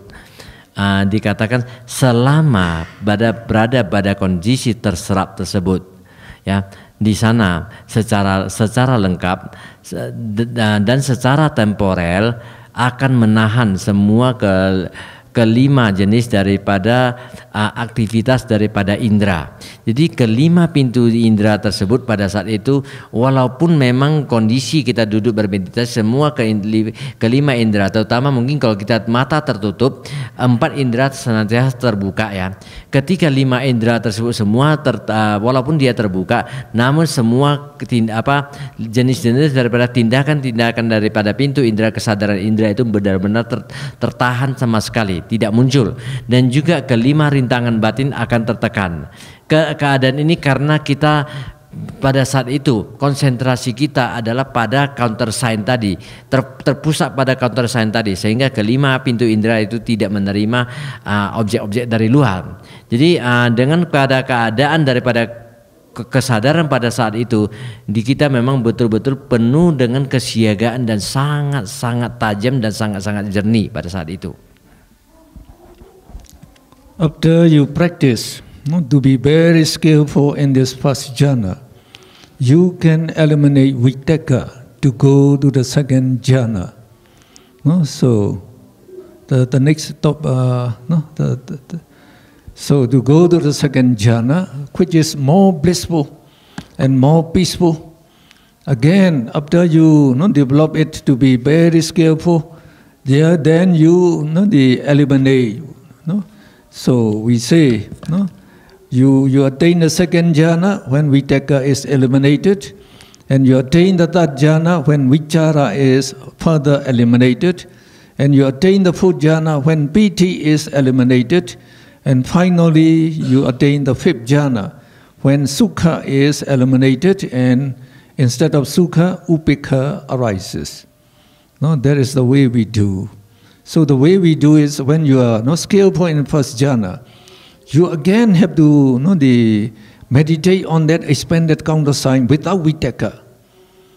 B: Dikatakan selama berada pada kondisi terserap tersebut, ya, di sana secara lengkap dan secara temporel akan menahan semua kelima jenis daripada aktivitas daripada indera. Jadi kelima pintu indera tersebut pada saat itu, walaupun memang kondisi kita duduk bermeditasi, semua kelima indera, terutama mungkin kalau kita mata tertutup, 4 indera senantiasa terbuka ya. Ketika 5 indera tersebut semua walaupun dia terbuka, namun semua jenis-jenis daripada tindakan-tindakan daripada pintu indera kesadaran indera itu benar-benar tertahan sama sekali, tidak muncul, dan juga kelima rintangan batin akan tertekan. Keadaan ini karena kita pada saat itu konsentrasi kita adalah pada counter sign tadi, terpusat pada counter sign tadi, sehingga kelima pintu indera itu tidak menerima objek-objek dari luar. Jadi dengan keadaan daripada kesadaran pada saat itu, di kita memang betul-betul penuh dengan kesiagaan dan sangat-sangat tajam dan sangat-sangat jernih pada saat itu.
A: After you practice to be very skillful in this first jhana, you can eliminate vitakka to go to the second jhana. So the next stop, so to go to the second jhana, which is more blissful and more peaceful. Again, after you develop it to be very skillful, then you eliminate. So we say, you attain the second jhana when vitakka is eliminated, and you attain the third jhana when vichara is further eliminated, and you attain the fourth jhana when piti is eliminated, and finally you attain the fifth jhana when sukha is eliminated, and instead of sukha, upekha arises. That is the way we do. So the way we do is, when you are skillful in first jhana, you again have to meditate on that expanded counter sign without vitakka.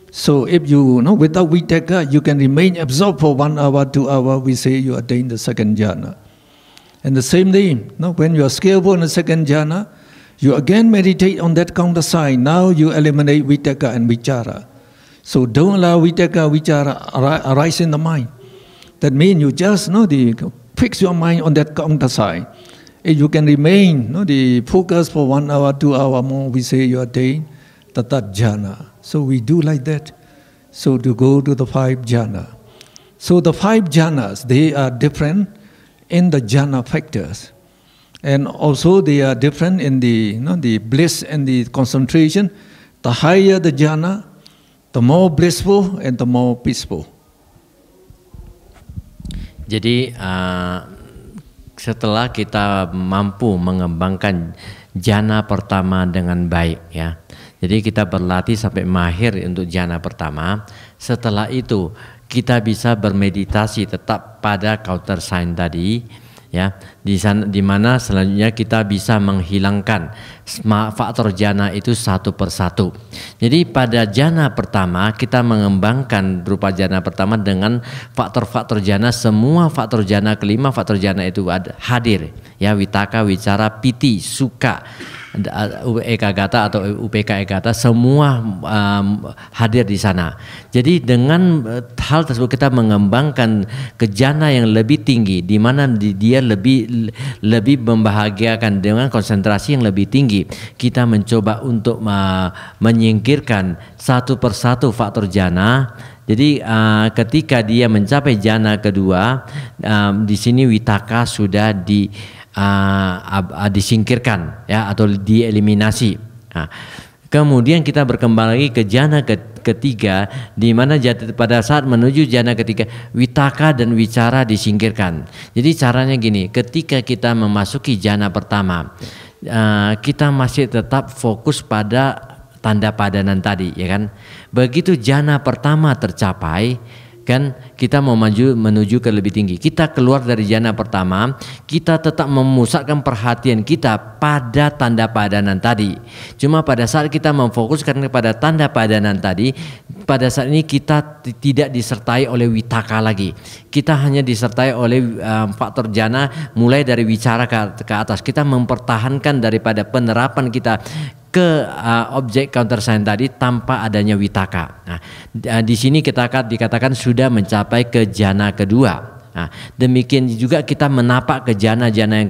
A: So if you without vitakka, you can remain absorbed for 1 hour, 2 hours. We say you attain the second jhana. And the same day, when you are skillful in the second jhana, you again meditate on that counter sign. Now you eliminate vitakka and vichara. So don't allow vitakka, vichara arise in the mind. That means you just fix your mind on that counter sign. If you can remain focus for 1 hour, 2 hours more, we say you attain the third jhana. So we do like that. So to go to the 5 jhana. So the 5 jhanas, they are different in the jhana factors, and also they are different in the bliss and the concentration. The higher the jhana, the more blissful and the more peaceful.
B: Jadi setelah kita mampu mengembangkan jhana pertama dengan baik, ya. Jadi kita berlatih sampai mahir untuk jhana pertama. Setelah itu kita bisa bermeditasi tetap pada counter sign tadi, ya, di mana selanjutnya kita bisa menghilangkan faktor jhana itu satu persatu. Jadi pada jhana pertama kita mengembangkan berupa jhana pertama dengan faktor-faktor jhana, semua faktor jhana kelima faktor jhana itu hadir, ya, vitaka, wicara, piti, suka, ekagata atau upeka ekagata, semua hadir di sana. Jadi dengan hal tersebut kita mengembangkan ke jhana yang lebih tinggi, di mana dia lebih membahagiakan dengan konsentrasi yang lebih tinggi. Kita mencoba untuk menyingkirkan satu persatu faktor jhana. Jadi ketika dia mencapai jhana kedua, di sini vitaka sudah disingkirkan, ya, atau dieliminasi. Kemudian kita berkembang lagi ke jhana ketiga, di mana pada saat menuju jhana ketiga vitaka dan wicara disingkirkan. Jadi caranya gini, ketika kita memasuki jhana pertama, kita masih tetap fokus pada tanda padanan tadi, ya kan. Begitu jhana pertama tercapai, kan kita mau menuju ke lebih tinggi. Kita keluar dari jana pertama, kita tetap memusatkan perhatian kita pada tanda padanan tadi. Cuma pada saat kita memfokuskan kepada tanda padanan tadi, pada saat ini kita tidak disertai oleh vitaka lagi. Kita hanya disertai oleh faktor jana mulai dari wicara ke atas. Kita mempertahankan daripada penerapan kita ke objek counter sign tadi tanpa adanya vitaka. Nah, di sini kita dikatakan sudah mencapai ke jana kedua. Nah, demikian juga kita menapak ke jana-jana yang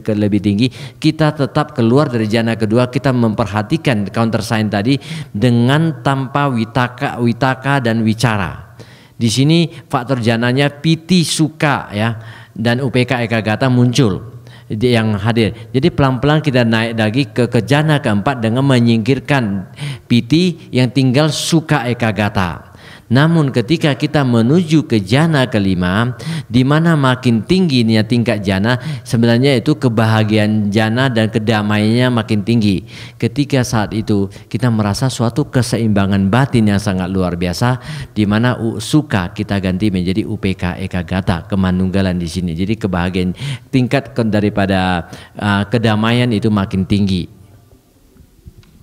B: ke lebih tinggi, kita tetap keluar dari jana kedua, kita memperhatikan counter sign tadi dengan tanpa vitaka dan wicara. Di sini faktor jananya piti suka ya dan upeka ekagata muncul yang hadir. Jadi pelan-pelan kita naik lagi ke jana keempat dengan menyingkirkan piti yang tinggal suka ekagata. Namun ketika kita menuju ke jana kelima, di mana makin tingginya tingkat jana, sebenarnya itu kebahagiaan jana dan kedamaiannya makin tinggi. Ketika saat itu kita merasa suatu keseimbangan batin yang sangat luar biasa, di mana suka kita ganti menjadi upeka ekagata, kemanunggalan di sini. Jadi kebahagiaan tingkat daripada kedamaian itu makin tinggi.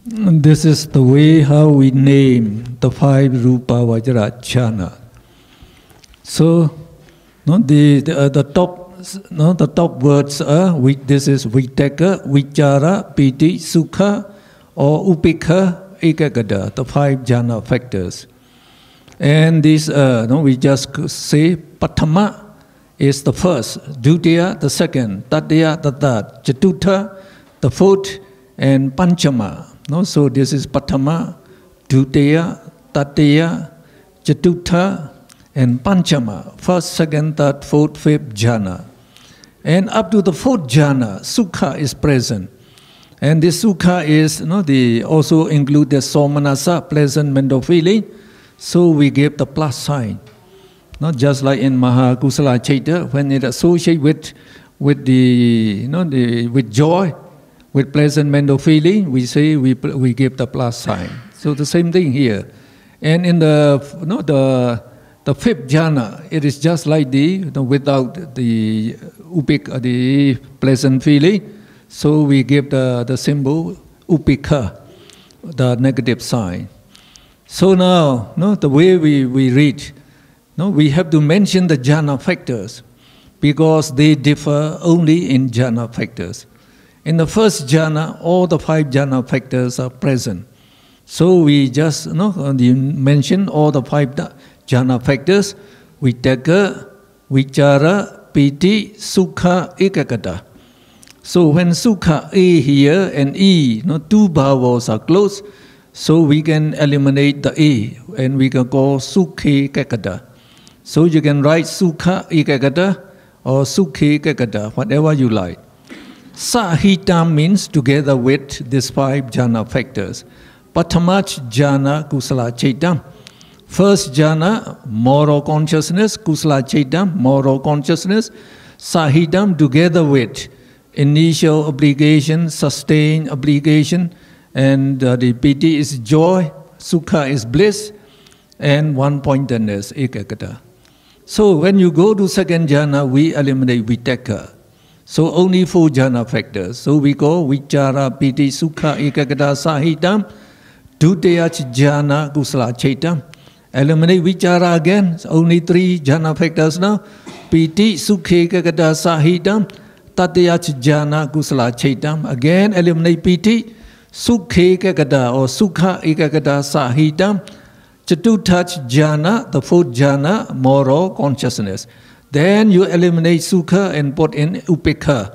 A: This is the way how we name the 5 Rupa Vajra jhana. So, the top words are this is Vitaka, Vichara, Piti, Sukha, or Upekha, Ekagata, the 5 jhana factors. And this, we just say Patama is the first, Dutiya the second, Tatiya the third, Chatutha the fourth, and Panchama. So this is Patama, Dutiya, Tatiya, Chatutha, and Panchama. First, second, third, fourth, fifth jhana. And up to the fourth jhana, Sukha is present. And this Sukha is, also include the Somanasa, pleasant mental feeling. So we give the plus sign. Not just like in Mahakusala Chaita, when it associates with joy, with pleasant mental feeling, we say we give the plus sign. So the same thing here. And in the fifth jhana, it is just like without the upekha, the pleasant feeling. So we give the symbol upekha, the negative sign. So now, the way we read, we have to mention the jhana factors because they differ only in jhana factors. In the first jhana, all the 5 jhana factors are present. So we just mention all the 5 jhana factors: Vitaka, Vichara, Piti, Sukha, Ekagata. So when Sukha A here and E, 2 vowels are close, so we can eliminate the A and we can call Sukhe Ekagata. So you can write Sukha Ekagata or Sukhe Ekagata, whatever you like. Sahita means together with these 5 jhana factors. Patamach jhana kusala chaitam. First jhana, moral consciousness, kusala chaitam, moral consciousness. Sahitam together with initial obligation, sustained obligation, and the piti is joy, sukha is bliss, and one-pointedness, ekagata. So when you go to second jhana, we eliminate vitaka. So only 4 jhana factors. So we go vichara, piti, sukha, ekagata, sahitam, dutiya jhana, kusala chaitam. Eliminate vichara again, only 3 jhana factors now. Piti, sukha, ekagata, sahitam, tatiya jhana, kusala chaitam. Again eliminate piti, sukha, ekagata or sukha, ekagata, sahitam. Chatutha jhana, the 4th jhana, moral consciousness. Then you eliminate sukha and put in upekha.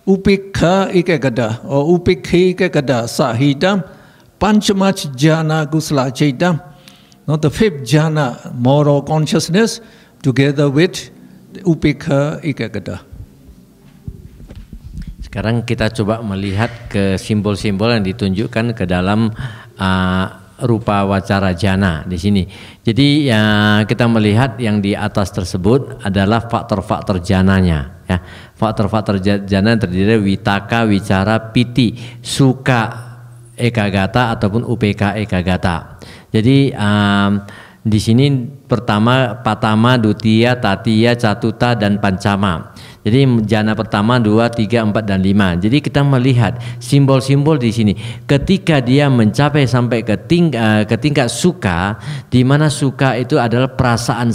A: Upekha ekagata or upekha ekagata sahitam. Panchamach jhana kusala chaitam. Now the 5th jhana, moral consciousness, together with upekha ekagata.
B: Sekarang kita coba melihat ke simbol-simbol yang ditunjukkan ke dalam rupa wacara jana di sini. Jadi kita melihat yang di atas tersebut adalah faktor-faktor jananya. Ya, faktor-faktor jana terdiri dari vitaka, wicara, piti, suka, ekagata ataupun upeka ekagata. Jadi Di sini pertama, patama, dutiya, tatiya, catuta, dan pancama. Jadi jana pertama, 2, 3, 4, dan 5. Jadi kita melihat simbol-simbol di sini. Ketika dia mencapai sampai ke tingkat suka, di mana suka itu adalah perasaan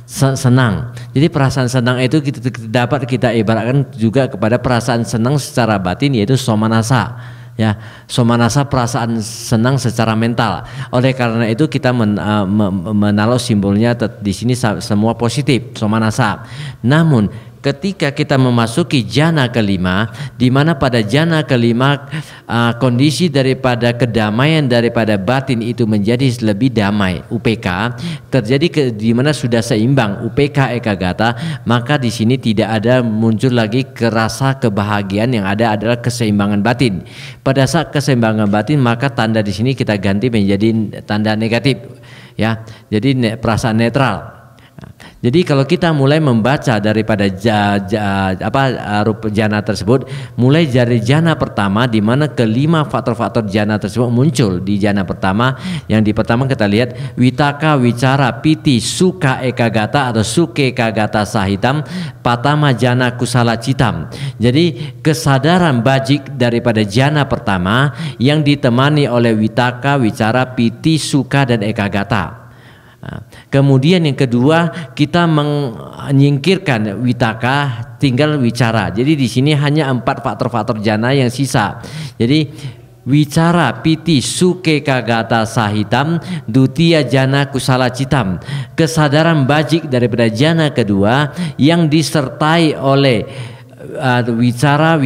B: senang. Jadi perasaan senang itu dapat kita ibaratkan juga kepada perasaan senang secara batin, yaitu somanasa. Ya, somanasa perasaan senang secara mental. Oleh karena itu kita menaruh simbolnya di sini semua positif, somanasa. Namun ketika kita memasuki jana kelima, di mana pada jana kelima kondisi daripada kedamaian daripada batin itu menjadi lebih damai, UPK terjadi di mana sudah seimbang UPK ekagata, maka di sini tidak ada muncul lagi rasa kebahagiaan, yang ada adalah keseimbangan batin. Pada saat keseimbangan batin, maka tanda di sini kita ganti menjadi tanda negatif, ya. Jadi perasaan netral. Jadi kalau kita mulai membaca daripada rupa jana tersebut, mulai dari jana pertama, di mana kelima faktor-faktor jana tersebut muncul di jana pertama. Yang di pertama kita lihat witaka, wicara, piti, suka ekagata atau suke ekagata sahitam, patama jana kusala citam. Jadi kesadaran bajik daripada jana pertama yang ditemani oleh witaka, wicara, piti, suka, dan ekagata. Kemudian yang kedua, kita menyingkirkan witaka, tinggal wicara. Jadi di sini hanya 4 faktor-faktor jana yang sisa. Jadi wicara, piti, suke kagata sahitam, dutiya jana kusala citam. Kesadaran bajik daripada jana kedua yang disertai oleh wicara,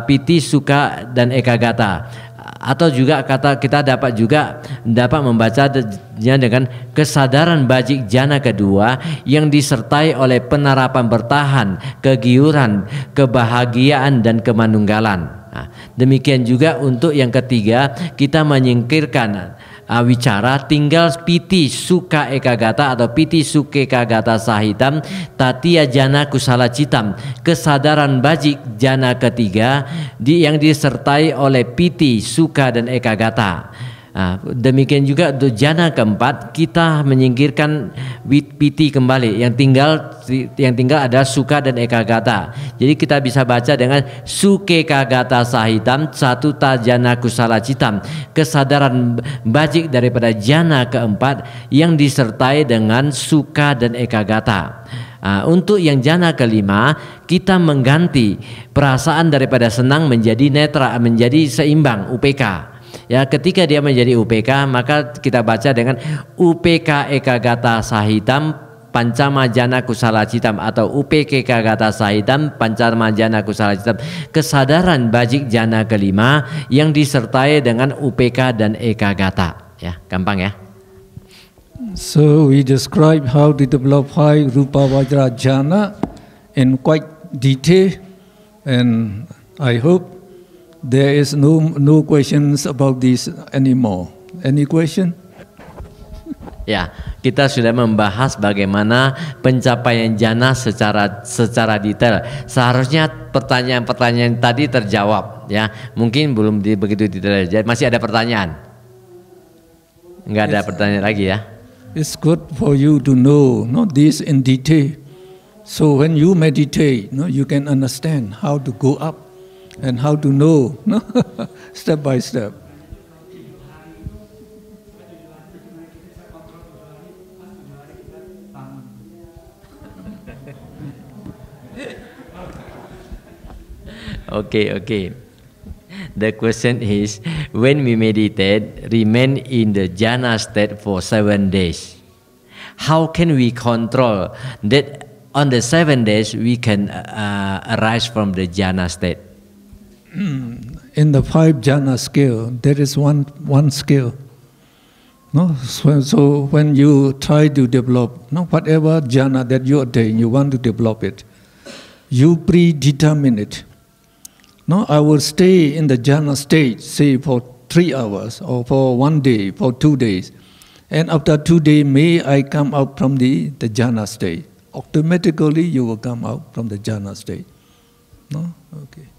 B: piti, suka, dan ekagata. Atau juga kita dapat membacanya dengan kesadaran bajik jana kedua yang disertai oleh penerapan bertahan, kegiuran, kebahagiaan, dan kemanunggalan. Nah, demikian juga untuk yang ketiga, kita menyingkirkan wicara, tinggal piti suka ekagata atau piti suke kagata sahitam, tatiya jana kusala citam. Kesadaran bajik jana ketiga yang disertai oleh piti, suka, dan ekagata. Demikian juga untuk jana keempat, kita menyingkirkan piti kembali, yang tinggal adalah suka dan ekagata. Jadi kita bisa baca dengan suke kagata sahitam, satu jana kusala citam. Kesadaran bajik daripada jana keempat yang disertai dengan suka dan ekagata. Untuk yang jana kelima, kita mengganti perasaan daripada senang menjadi netra, menjadi seimbang, UPK. Ya, ketika dia menjadi UPK, maka kita baca dengan UPK ekagata sahitam pancama jana kusala citam atau UPK ekagata sahitam pancama jana kusala citam. Kesadaran bajik jana kelima yang disertai dengan UPK dan ekagata. Ya, gampang ya.
A: So we describe how to develop 5 rupa vajra jhana in quite detail, and I hope there is no questions about this anymore. Any question?
B: Ya, kita sudah membahas bagaimana pencapaian jana secara detail. Seharusnya pertanyaan-pertanyaan tadi terjawab, ya. Mungkin belum begitu detail. Masih ada pertanyaan? Enggak ada pertanyaan lagi ya?
A: It's good for you to know this in detail. So when you meditate, you can understand how to go up and how to know step by step.
B: Okay. The question is, when we meditate, remain in the jhana state for 7 days. How can we control that on the 7 days we can arise from the jhana state?
A: In the 5 jhana scale, there is one scale. So when you try to develop whatever jhana that you attain, you want to develop it, you predetermine it. I will stay in the jhana state, say for 3 hours, or for 1 day, for 2 days. And after 2 days, may I come out from the jhana state. Automatically you will come out from the jhana state. Okay.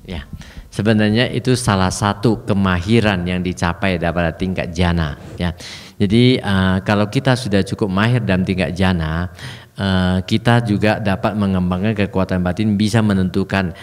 B: Ya, sebenarnya itu salah satu kemahiran yang dicapai pada tingkat jhana. Ya, Jadi kalau kita sudah cukup mahir dalam tingkat jana, kita juga dapat mengembangkan kekuatan batin, bisa menentukan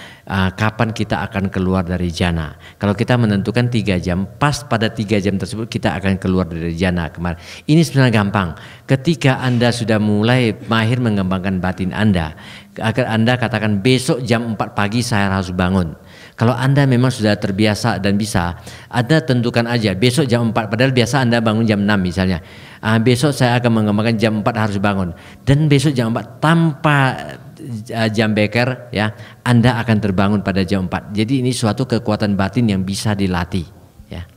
B: kapan kita akan keluar dari jana. Kalau kita menentukan 3 jam, pas pada 3 jam tersebut kita akan keluar dari jana kemarin. Ini sebenarnya gampang. Ketika Anda sudah mulai mahir mengembangkan batin Anda, agar Anda katakan besok jam 4 pagi saya harus bangun. Kalau Anda memang sudah terbiasa dan bisa, Anda tentukan aja besok jam 4, padahal biasa Anda bangun jam 6 misalnya. Besok saya akan mengembangkan jam 4 harus bangun. Dan besok jam 4 tanpa jam beker ya, Anda akan terbangun pada jam 4. Jadi ini suatu kekuatan batin yang bisa dilatih ya.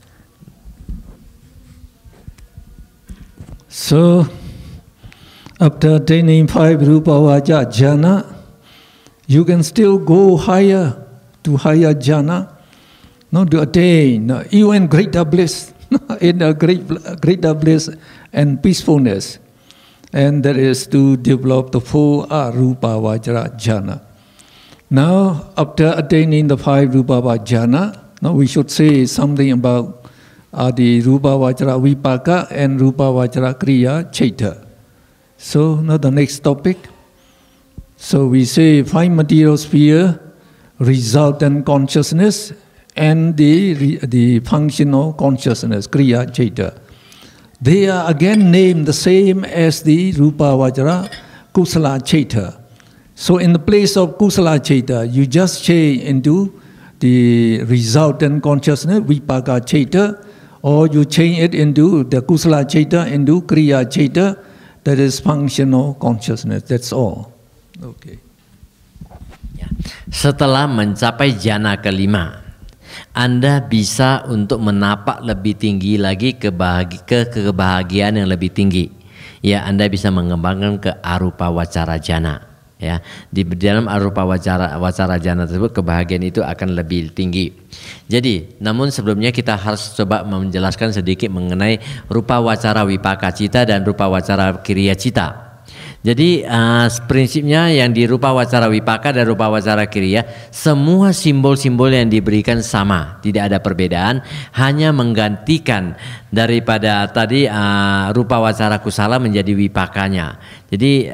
A: So after attaining 5 rupa vaca jhana, you can still go higher to higher jhana, not to attain even greater bliss, in a greater bliss and peacefulness, and that is to develop the 4 arupa vajra jhana. Now, after attaining the 5 rupa vajra jhana, now we should say something about the rupa vajra vipaka and rupa vajra kriya chaita. So now the next topic. So we say 5 material sphere, resultant consciousness, and the functional consciousness, kriya chaita. They are again named the same as the rupa vajra kusala chaita. So in the place of kusala chaita, you just change into the resultant consciousness, vipaka chaita, or you change it into the kusala chaita into kriya chaita, that is functional consciousness. That's all. Okay.
B: Setelah mencapai jana kelima, Anda bisa untuk menapak lebih tinggi lagi ke kebahagiaan yang lebih tinggi. Ya, Anda bisa mengembangkan ke arupa wacara jana. Ya, di dalam arupa wacara jana tersebut kebahagiaan itu akan lebih tinggi. Jadi, namun sebelumnya kita harus coba menjelaskan sedikit mengenai rupa wacara vipaka cita dan rupa wacara kriya cita. Jadi prinsipnya yang di rupa wacara vipaka dan rupa wacara kriya, semua simbol-simbol yang diberikan sama, tidak ada perbedaan, hanya menggantikan daripada tadi rupa wacara kusala menjadi vipakanya. Jadi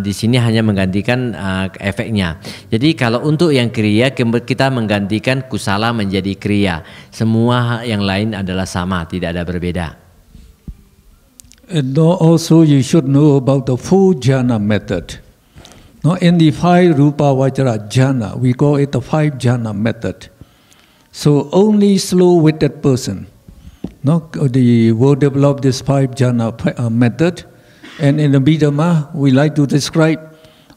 B: di sini hanya menggantikan efeknya. Jadi kalau untuk yang kriya kita menggantikan kusala menjadi kriya. Semua yang lain adalah sama, tidak ada berbeda.
A: And also you should know about the 4 jhana method. Now in the 5 rupa vajra jhana, we call it the 5 jhana method. So only slow-witted person will develop this 5 jhana method. And in the Abhidhamma, we like to describe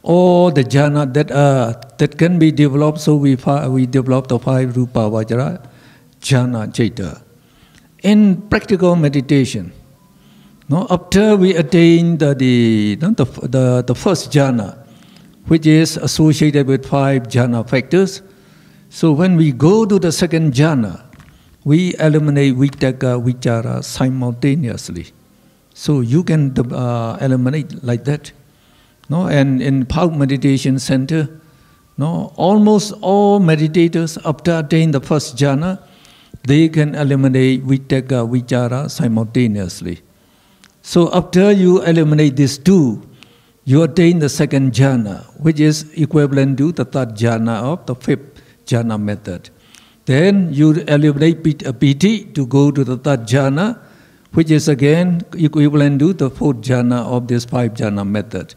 A: all the jhana that can be developed. So we develop the 5 rupa vajra jhana chaita. In practical meditation, after we attain the first jhana, which is associated with 5 jhana factors, so when we go to the second jhana, we eliminate vitaka, vichara simultaneously. So you can eliminate like that. And in Pauk Meditation Center, almost all meditators after attaining the first jhana, they can eliminate vitaka, vichara simultaneously. So after you eliminate these 2, you attain the second jhana, which is equivalent to the 3rd jhana of the 5th jhana method. Then you eliminate piti to go to the 3rd jhana, which is again equivalent to the 4th jhana of this 5 jhana method.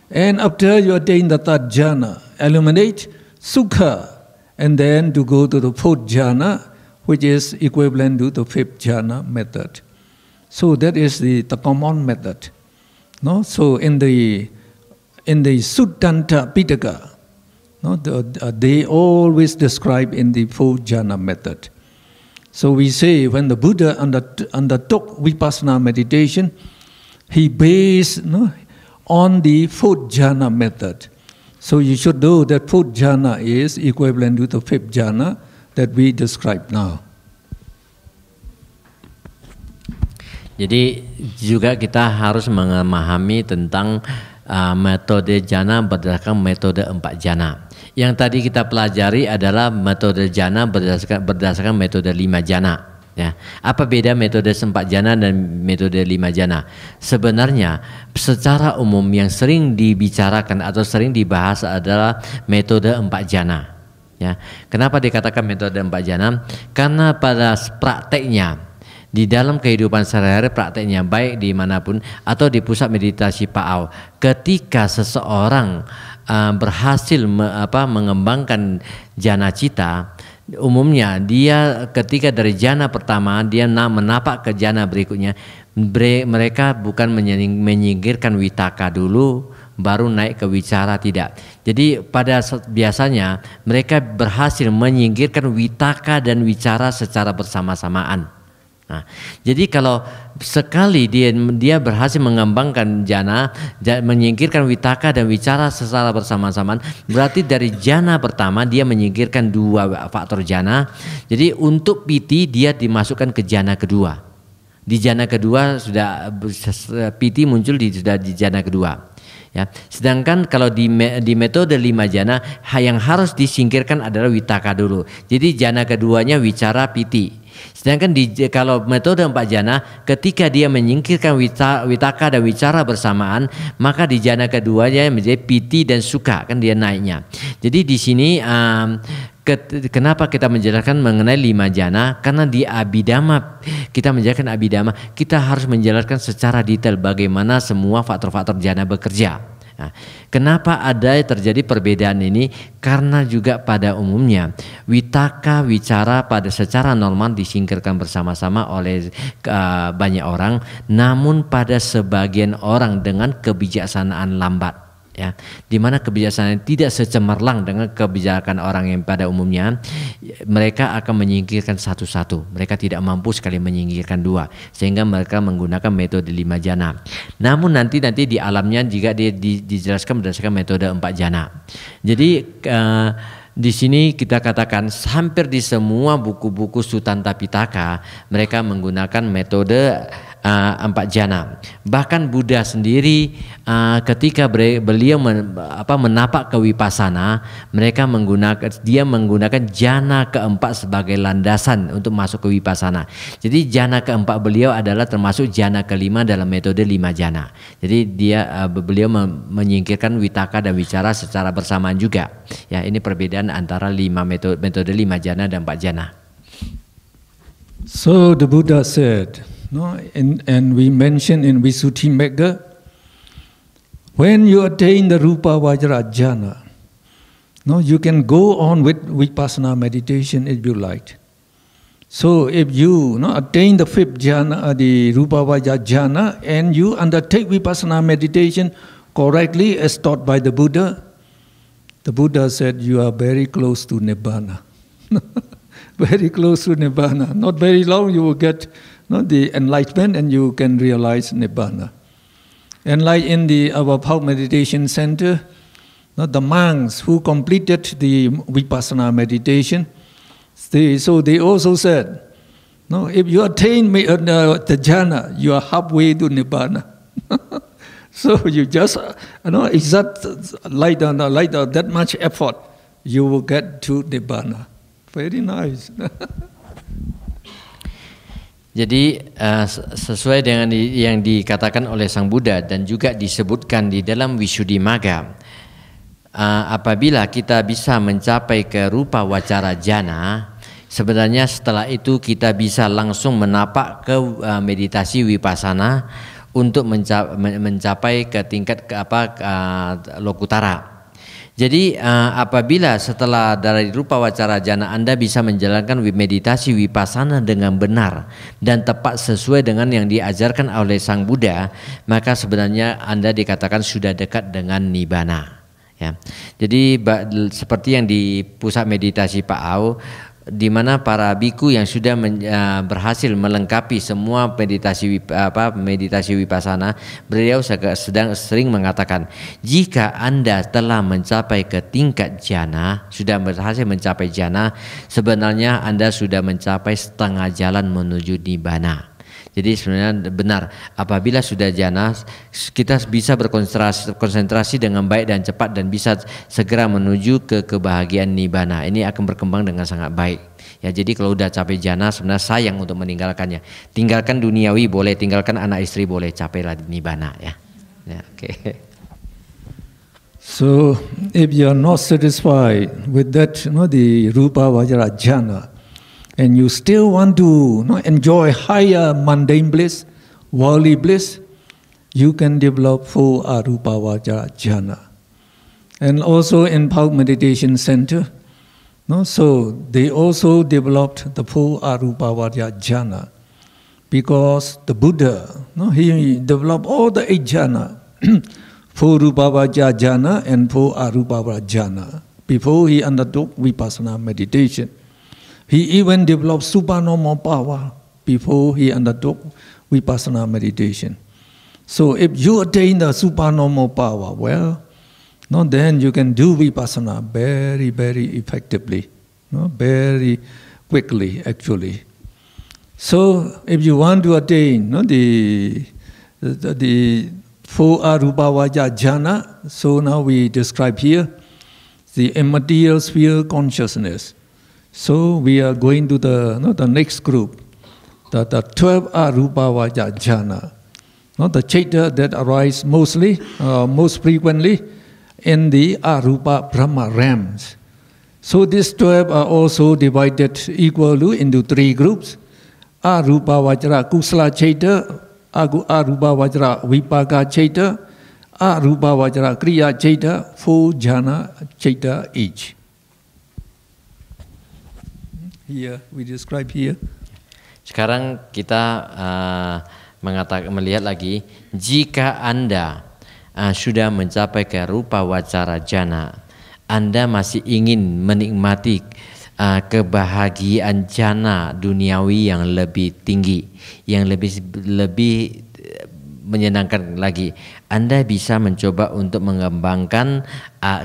A: And after you attain the 3rd jhana, eliminate sukha, and then to go to the 4th jhana, which is equivalent to the 5th jhana method. So that is the common method. So in the Suttanta Pitaka, they always describe in the 4 jhana method. So we say when the Buddha undertook vipassana meditation, he based on the 4th jhana method. So you should know that 4th jhana is equivalent to the 5th jhana that we describe now.
B: Jadi juga kita harus memahami tentang metode jhana berdasarkan metode 4 jhana. Yang tadi kita pelajari adalah metode jhana berdasarkan metode 5 jhana. Ya, apa beda metode 4 jana dan metode 5 jana? Sebenarnya secara umum yang sering dibicarakan atau sering dibahas adalah metode 4 jana. Ya, kenapa dikatakan metode 4 jana? Karena pada prakteknya di dalam kehidupan sehari-hari, prakteknya baik dimanapun atau di pusat meditasi Pa'au, ketika seseorang berhasil mengembangkan jana cita, umumnya dia ketika dari jana pertama dia menapak ke jana berikutnya, mereka bukan menyingkirkan vitaka dulu baru naik ke wicara, tidak. Jadi biasanya mereka berhasil menyingkirkan vitaka dan wicara secara bersama-samaan. Nah, jadi kalau sekali dia berhasil mengembangkan jana, menyingkirkan vitaka dan wicara secara bersama-samaan, berarti dari jana pertama dia menyingkirkan 2 faktor jana. Jadi untuk piti dia dimasukkan ke jana kedua. Di jana kedua sudah piti muncul sudah di jana kedua. Ya, sedangkan kalau di metode 5 jana yang harus disingkirkan adalah vitaka dulu. Jadi jana keduanya wicara piti. Sedangkan kalau metode 4 jana, ketika dia menyingkirkan vitaka dan wicara bersamaan, maka di jana keduanya menjadi piti dan suka, kan dia naiknya. Jadi di sini kenapa kita menjelaskan mengenai 5 jana? Karena di Abhidhamma kita menjelaskan Abhidhamma, kita harus menjelaskan secara detail bagaimana semua faktor-faktor jana bekerja. Nah, kenapa ada terjadi perbedaan ini? Karena juga pada umumnya vitaka wicara pada secara normal disingkirkan bersama-sama oleh banyak orang, namun pada sebagian orang dengan kebijaksanaan lambat. Ya, di mana kebijaksanaan tidak secemerlang dengan kebijakan orang yang pada umumnya, mereka akan menyingkirkan satu-satu. Mereka tidak mampu sekali menyingkirkan 2, sehingga mereka menggunakan metode 5 jana. Namun nanti di alamnya jika dijelaskan berdasarkan metode 4 jana. Jadi di sini kita katakan hampir di semua buku-buku Sutanta Pitaka mereka menggunakan metode 4 jana. Bahkan Buddha sendiri ketika beliau menapak ke Vipassana, dia menggunakan jana keempat sebagai landasan untuk masuk ke Vipassana. Jadi jana keempat beliau adalah termasuk jana kelima dalam metode 5 jana. Jadi beliau menyingkirkan vitaka dan wicara secara bersamaan juga. Ya, ini perbedaan antara metode 5 jana dan 4 jana.
A: So the Buddha said, no, and we mentioned in Visuddhimagga, when you attain the Rupa Vajra jhana, no, you can go on with Vipassana meditation if you like. So if you attain the 5th jhana, the Rupa Vajra jhana, and you undertake Vipassana meditation correctly as taught by the Buddha said you are very close to Nibbana. Very close to Nibbana. Not very long you will get the enlightenment and you can realize Nibbana. And like in our Pau Meditation Center, the monks who completed the Vipassana meditation, they also said, if you attain the jhana, you are halfway to Nibbana. So you just, exact like that much effort, you will get to Nibbana. Very nice.
B: Jadi sesuai dengan yang dikatakan oleh Sang Buddha dan juga disebutkan di dalam Visuddhimagga, apabila kita bisa mencapai ke rupa wacara jhana, sebenarnya setelah itu kita bisa langsung menapak ke meditasi vipassana untuk mencapai ke tingkat lokutara. Jadi apabila setelah dari rupa wacara jhana Anda bisa menjalankan meditasi vipassana dengan benar dan tepat sesuai dengan yang diajarkan oleh Sang Buddha, maka sebenarnya Anda dikatakan sudah dekat dengan nibbana. Ya. Jadi seperti yang di pusat meditasi Pa'au, di mana para biku yang sudah berhasil melengkapi semua meditasi vipassana, beliau sering mengatakan, jika Anda telah mencapai ke tingkat jhana, sudah berhasil mencapai jhana, sebenarnya Anda sudah mencapai setengah jalan menuju nibbana. Jadi sebenarnya benar, apabila sudah jhana, kita bisa berkonsentrasi dengan baik dan cepat dan bisa segera menuju ke kebahagiaan nibbana. Ini akan berkembang dengan sangat baik. Ya, jadi kalau udah capai jana sebenarnya sayang untuk meninggalkannya. Tinggalkan duniawi boleh, tinggalkan anak istri boleh, capailah nibbana ya. Ya, okay.
A: So if you are not satisfied with that, the rupa vajra jhana, and you still want to enjoy higher mundane bliss, worldly bliss, you can develop 4 arupa vajra jhana. And also in Pauk Meditation Center, so they also developed the 4 arupa vajra jhana, because the Buddha, he developed all the 8 jhana, 4 rupa vajra jhana and 4 arupa vajra jhana, before he undertook vipassana meditation. He even developed supernormal power before he undertook vipassana meditation. So if you attain the supernormal power, well, then you can do vipassana very, very effectively, very quickly actually. So if you want to attain the 4 arupa vajra jhana, so now we describe here the immaterial sphere consciousness. So we are going to the next group, the 12 arupa vajra jhana, the chaita that arise mostly, most frequently in the arupa Brahma realms. So these 12 are also divided equally into 3 groups: arupa vajra kusala chaita, arupa vajra vipaka chaita, arupa vajra kriya chaita, 4 jhana chaita each. Here we describe here.
B: Sekarang kita melihat lagi, jika Anda sudah mencapai ke rupa vajra jhana, Anda masih ingin menikmati kebahagiaan jhana duniawi yang lebih tinggi, yang lebih menyenangkan lagi, Anda bisa mencoba untuk mengembangkan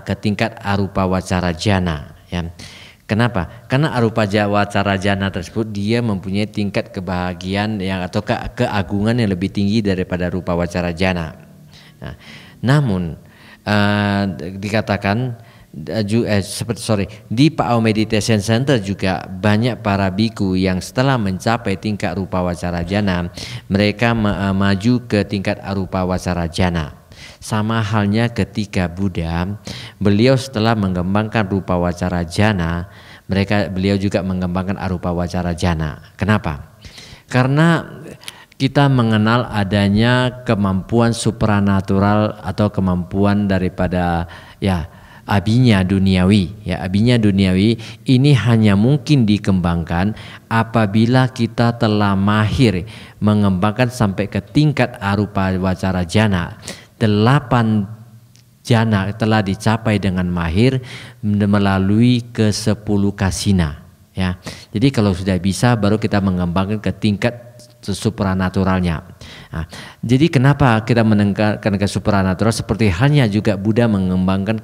B: ke tingkat arupa vajra jhana. Ya. Kenapa? Karena arupa vajra jhana tersebut dia mempunyai tingkat kebahagiaan atau keagungan yang lebih tinggi daripada rupa vajra jhana. Nah, namun dikatakan di Pauk Meditation Center juga banyak para biku yang setelah mencapai tingkat rupa vajra jhana, mereka maju ke tingkat arupa vajra jhana. Sama halnya ketika Buddha, beliau setelah mengembangkan rupa vajra jhana, beliau juga mengembangkan arupa vajra jhana. Kenapa? Karena kita mengenal adanya kemampuan supranatural atau kemampuan daripada abinya duniawi. Ya, abinya duniawi ini hanya mungkin dikembangkan apabila kita telah mahir mengembangkan sampai ke tingkat arupa vajra jhana. 8 jhana telah dicapai dengan mahir melalui ke-10 kasina. Ya, jadi kalau sudah bisa baru kita mengembangkan ke tingkat supranaturalnya. Nah, jadi kenapa kita meningkatkan ke supranatural? Seperti halnya juga Buddha mengembangkan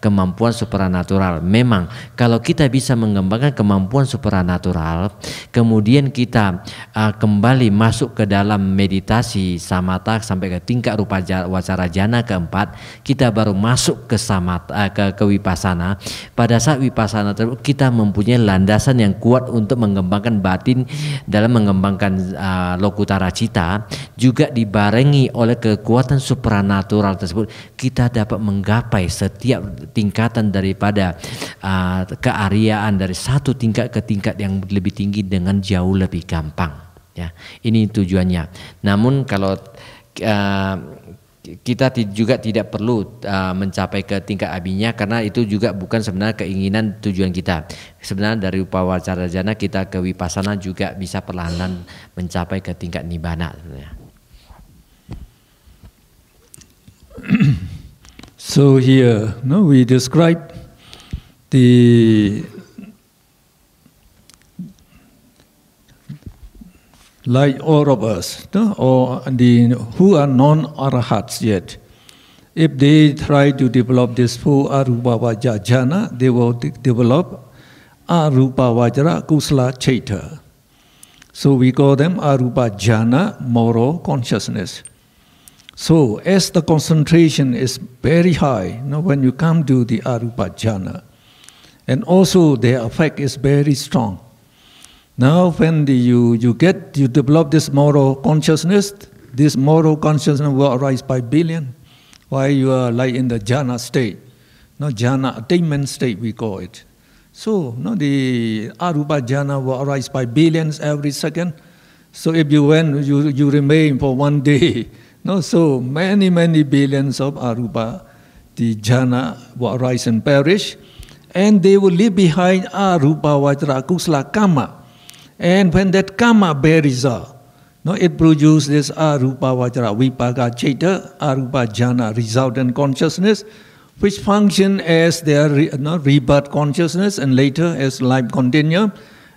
B: kemampuan supranatural. Memang kalau kita bisa mengembangkan kemampuan supranatural, kemudian kita kembali masuk ke dalam meditasi samatha sampai ke tingkat rupa vajra jhana keempat, kita baru masuk ke samatha ke vipassana. Pada saat vipassana tersebut kita mempunyai landasan yang kuat untuk mengembangkan batin dalam mengembangkan lokutara cita, juga dibarengi oleh kekuatan supranatural tersebut, kita dapat menggapai setiap tingkatan daripada kearyaan dari satu tingkat ke tingkat yang lebih tinggi dengan jauh lebih gampang. Ya, ini tujuannya. Namun kalau kita juga tidak perlu mencapai ke tingkat abinya, karena itu juga bukan sebenarnya keinginan tujuan kita. Sebenarnya dari rupa vajra jhana kita ke vipassana juga bisa perlahan mencapai ke tingkat nibbana.
A: So here, we describe like all of us, or who are non-arahats yet, if they try to develop this 4 arupa vajra jhana, they will develop arupa vajra kusala chaita. So we call them arupa jhana, moral consciousness. So as the concentration is very high, when you come to the arupa jhana, and also their effect is very strong. Now when you develop this moral consciousness will arise by billion. While you are like in the jhana state, no jhana attainment state we call it. So no, the arupa jhana will arise by billions every second. So if you remain for one day, no, so many billions of arupa, the jhana will arise and perish, and they will leave behind arupa vajra kusala karma. And when that karma bear result, no, it produces this arupa vajra vipaka chaita, arupa jhana resultant consciousness, which function as their rebirth consciousness, and later as life continuum,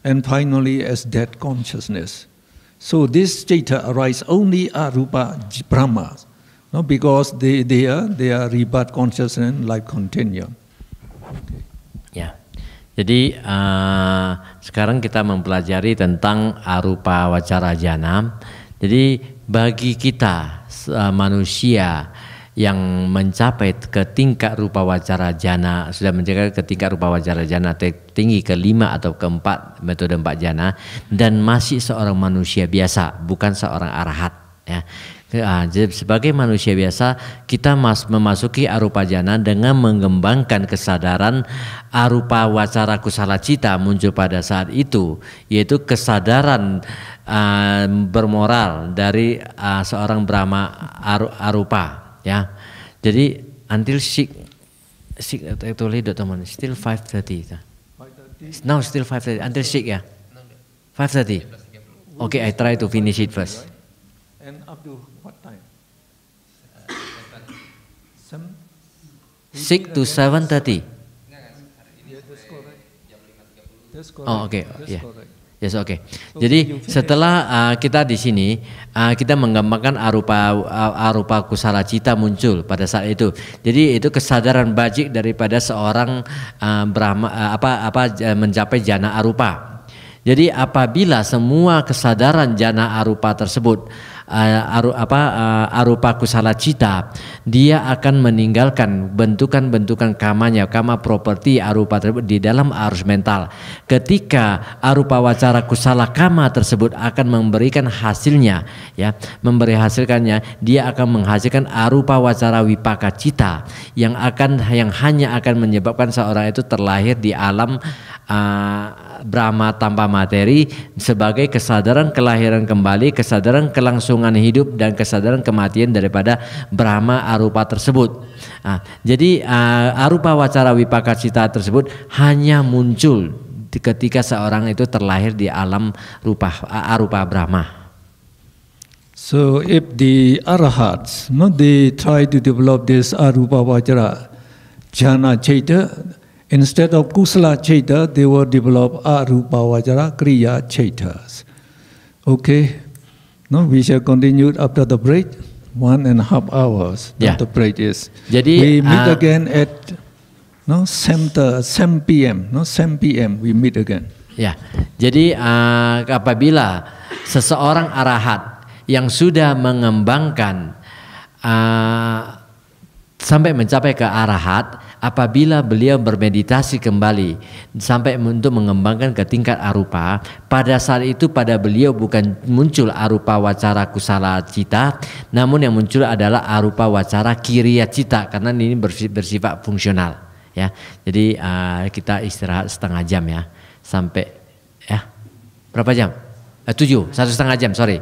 A: and finally as death consciousness. So this chaita arise only arupa brahmas, no, because they are rebirth consciousness and life continuum. Okay.
B: Ya. Jadi sekarang kita mempelajari tentang arupa wacara jana. Jadi bagi kita manusia yang mencapai ke tingkat rupa wacara jana, sudah mencapai ke tingkat rupa wacara jana tinggi ke-5 atau ke-4 metode 4 jana, dan masih seorang manusia biasa, bukan seorang arahat, ya. Jadi sebagai manusia biasa kita memasuki arupa jana dengan mengembangkan kesadaran arupa wacara kusala cita muncul pada saat itu, yaitu kesadaran bermoral dari seorang Brahma arupa, ya. Jadi until actually still 5:30. Now still 5:30 until 6, ya. 5:30. Okay, I try to finish it first.
A: And up to what time?
B: 6 to 7:30. Oh, oke, ya. Yes, oke. Jadi setelah kita di sini kita menggambarkan arupa kusala cita muncul pada saat itu. Jadi itu kesadaran bajik daripada seorang Brahma mencapai jana arupa. Jadi apabila semua kesadaran jana arupa tersebut arupa kusala cita, dia akan meninggalkan bentukan-bentukan kamanya, kama properti arupa tersebut di dalam arus mental. Ketika arupa wacara kusala kama tersebut akan memberikan hasilnya, ya, hasilkannya, dia akan menghasilkan arupa wacara wipaka cita yang hanya akan menyebabkan seorang itu terlahir di alam Brahma tanpa materi sebagai kesadaran kelahiran kembali, kesadaran kelangsungan hidup, dan kesadaran kematian daripada Brahma arupa tersebut. Jadi arupa wacara wipaka cita tersebut hanya muncul ketika seorang itu terlahir di alam arupa Brahma.
A: So if the arahats, they try to develop this arupa vajra jhana chaita, instead of kusala chaita, they will develop arupa vajra kriya chaitas. Okay, no, we shall continue after the break. 1.5 hours.
B: Yeah.
A: The break is.
B: Jadi
A: we meet again at 7 p.m. 7 p.m. we meet again.
B: Ya, jadi apabila seseorang arahat yang sudah mengembangkan sampai mencapai ke arahat, apabila beliau bermeditasi kembali sampai untuk mengembangkan ke tingkat arupa, pada saat itu pada beliau bukan muncul arupa wacara kusala cita, namun yang muncul adalah arupa wacara kiriya cita, karena ini bersifat fungsional, ya. Jadi kita istirahat setengah jam, ya, sampai, ya, berapa jam? 1,5 jam, sorry.